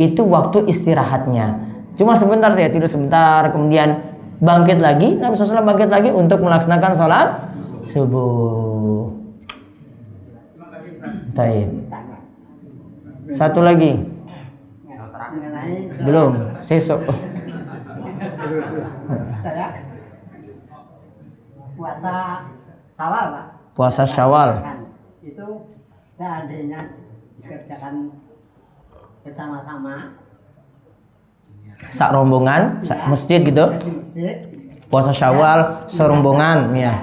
itu waktu istirahatnya cuma sebentar, saya tidur sebentar, kemudian bangkit lagi. Nabi SAW bangkit lagi untuk melaksanakan sholat subuh. Baik. Satu lagi belum sesok. Saya puasa Syawal, Pak. Puasa Syawal Itu seandainya dikerjakan bersama-sama, sak rombongan, sak masjid gitu. masjid, Puasa Syawal serombongan ya.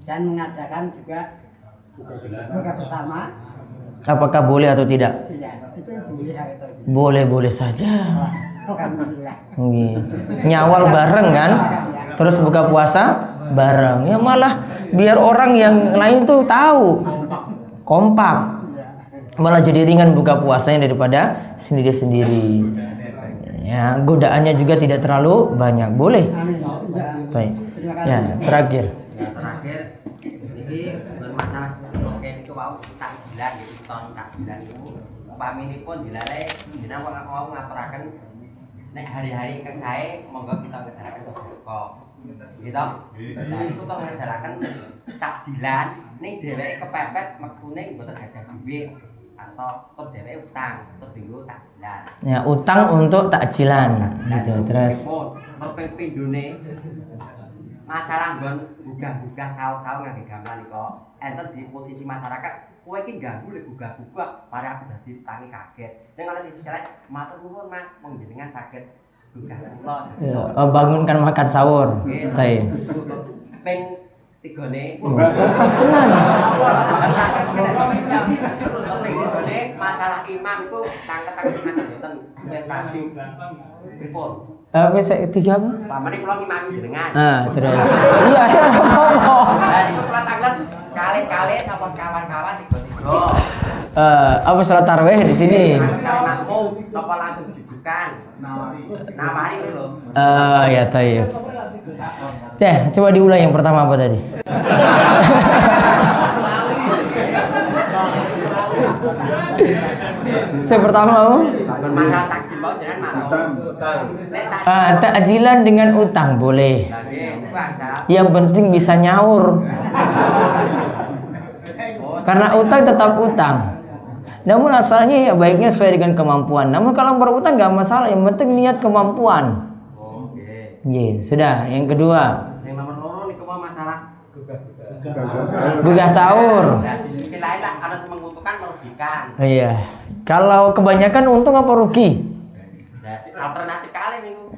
dan mengadakan juga buka bersama, Apakah boleh atau tidak? tidak, itu boleh atau tidak? Boleh-boleh saja. Alhamdulillah. Nyawal bareng kan, terus buka puasa bareng. Ya malah biar orang yang lain tuh tahu, kompak. Malah jadi ringan buka puasanya daripada sendiri-sendiri. Ya, godaannya juga tidak terlalu banyak. Boleh. Baik. Ya, terakhir. Terakhir ini bermasalah oke itu mau takjilan gitu, tahun takjilan itu upaminipun dilalai dina wong mau ngaturaken nek hari-hari ingkang sae monggo kita ngedalaken kok gitu. Nah itu kok ngedalaken takjilan ning dheweke kepepet mektune mboten gadah duit atau kok dheweke utang terus dinggo takjilan. Ya, utang untuk takjilan gitu. Terus perping pindhone masalah nggon gugah-gugah sawo-sawo ngangge gamelan kok enten di posisi masyarakat kowe iki ganggu lek gugah-gugah mari aku dadi tangi kaget ning ana sisi lain matur nuwun Mas mong jenengan saged gugah kula ya, bangunkan makan sahur. Baik. Ping tigone Tenan. tigone masalah imam iku tangket-tangket mboten tadi pripun Wis tiga apa? pamane kula ngimami jenengan. Terus. Iya, apa-apa. Lah niku kula tanglet kali-kali sama kawan-kawan tiga-tiga. Apa salat tarawih di sini? Kalimatmu apa langsung dibukan? Namari lho. Ya tayyib. Coba diulang yang pertama apa tadi? Pertama apa? Masalah takjil mau jenengan matur. Takjilan dengan utang boleh. Yang penting bisa nyaur. Karena utang tetap utang. Namun asalnya ya baiknya sesuai dengan kemampuan. Namun kalau berutang nggak masalah, yang penting niat kemampuan. Sudah. Yang kedua, Yang nomor loro niku masalah gugah sahur. Di sisi lain lah ada menguntungkan merugikan. Iya. Kalau kebanyakan untung apa rugi? Alternatif kali minggu.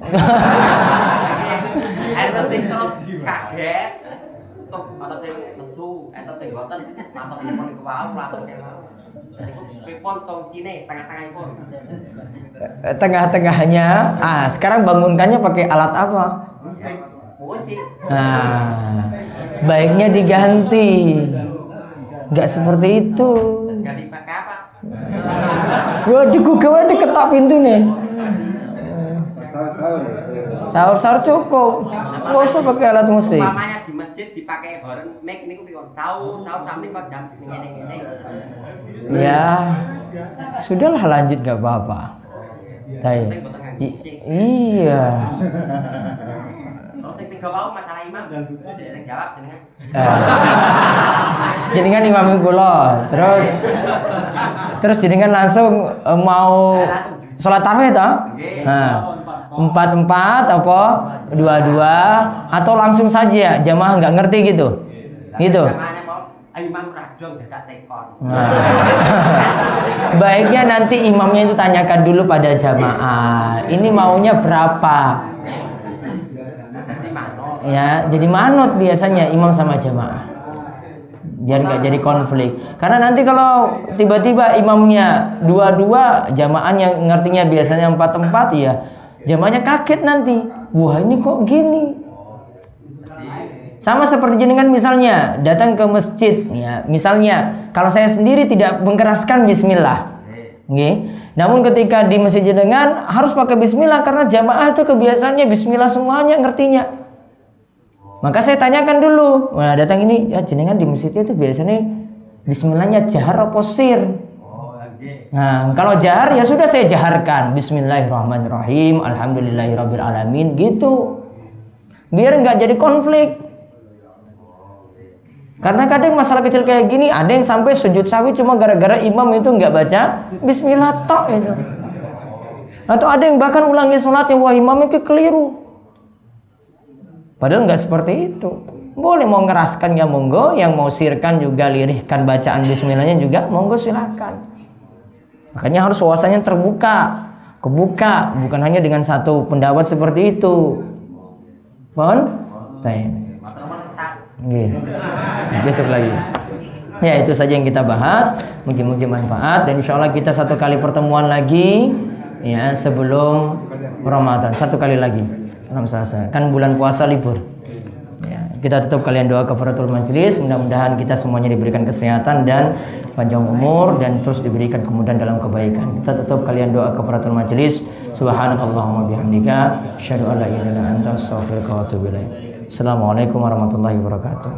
Enten sing terus kaget. Tuh ana sing nesu, enten sing boten matur nuwun iku wae matur kemawon. Iku pripun solusine tengah-tengahipun. Tengah-tengahnya, sekarang bangunkannya pakai alat apa? Musik. Baiknya diganti. Nggak seperti itu. Jadi pakai apa? Wah, digugah diketok pintu nih. Sahur-sahur cukup. Nggak usah pakai alat musik. Umpamanya di masjid dipakai bareng mic niku pripun? Sahur sampai kok jam ngene-ngene. Ya, sudahlah lanjut nggak apa-apa. Iya. Terus sing tiga wau masalah imam sing jawab jenengan. Jenengan imam kula. Terus jenengan langsung mau Sholat tarawih toh? Nah, 4-4 apa 2-2 atau langsung saja jamaah nggak ngerti gitu. Gitu. Imam radong dekat tekon. Nah. Baiknya nanti imamnya itu tanyakan dulu pada jamaah. Ini maunya berapa? Ya, jadi manut biasanya imam sama jamaah. Biar nggak jadi konflik. Karena nanti kalau tiba-tiba imamnya 2-2, jamaahnya ngertinya biasanya 4-4 ya, jamaahnya kaget nanti. Wah, ini kok gini? Sama seperti jenengan misalnya datang ke masjid ya, misalnya kalau saya sendiri tidak mengeraskan bismillah. Okay. Namun ketika di masjid jenengan harus pakai bismillah karena jamaah itu kebiasaannya bismillah semuanya ngertinya. Maka saya tanyakan dulu, nah datang ini ya jenengan di masjidnya itu biasanya bismillahnya jahar apa sir? Nah kalau jahar ya sudah saya jaharkan bismillahirrahmanirrahim, alhamdulillahirabbil alamin gitu. Biar nggak jadi konflik. Karena kadang masalah kecil kayak gini ada yang sampai sujud sawi cuma gara-gara imam itu nggak baca bismillah tok itu. Atau ada yang bahkan ulangi sholatnya, wah imamnya keliru. Padahal nggak seperti itu. Boleh mau ngeraskan ya monggo, yang mau sirkan juga lirihkan bacaan bismillahnya juga monggo silakan. Makanya harus wawasannya terbuka, kebuka, bukan hanya dengan satu pendapat seperti itu. Mohon? Gitu. Besok lagi. Ya itu saja yang kita bahas. Mungkin manfaat dan insya Allah kita satu kali pertemuan lagi ya sebelum Ramadan. Satu kali lagi. Kan bulan puasa libur. Ya, kita tutup kalian doa kafaratul majlis. Mudah-mudahan kita semuanya diberikan kesehatan dan panjang umur dan terus diberikan kemudahan dalam kebaikan. Kita tutup kalian doa kafaratul majlis. Subhanakallahumma bihamdika asyhadu an la ilaha illa anta astaghfiruka wa atubu ilaik. Assalamualaikum warahmatullahi wabarakatuh.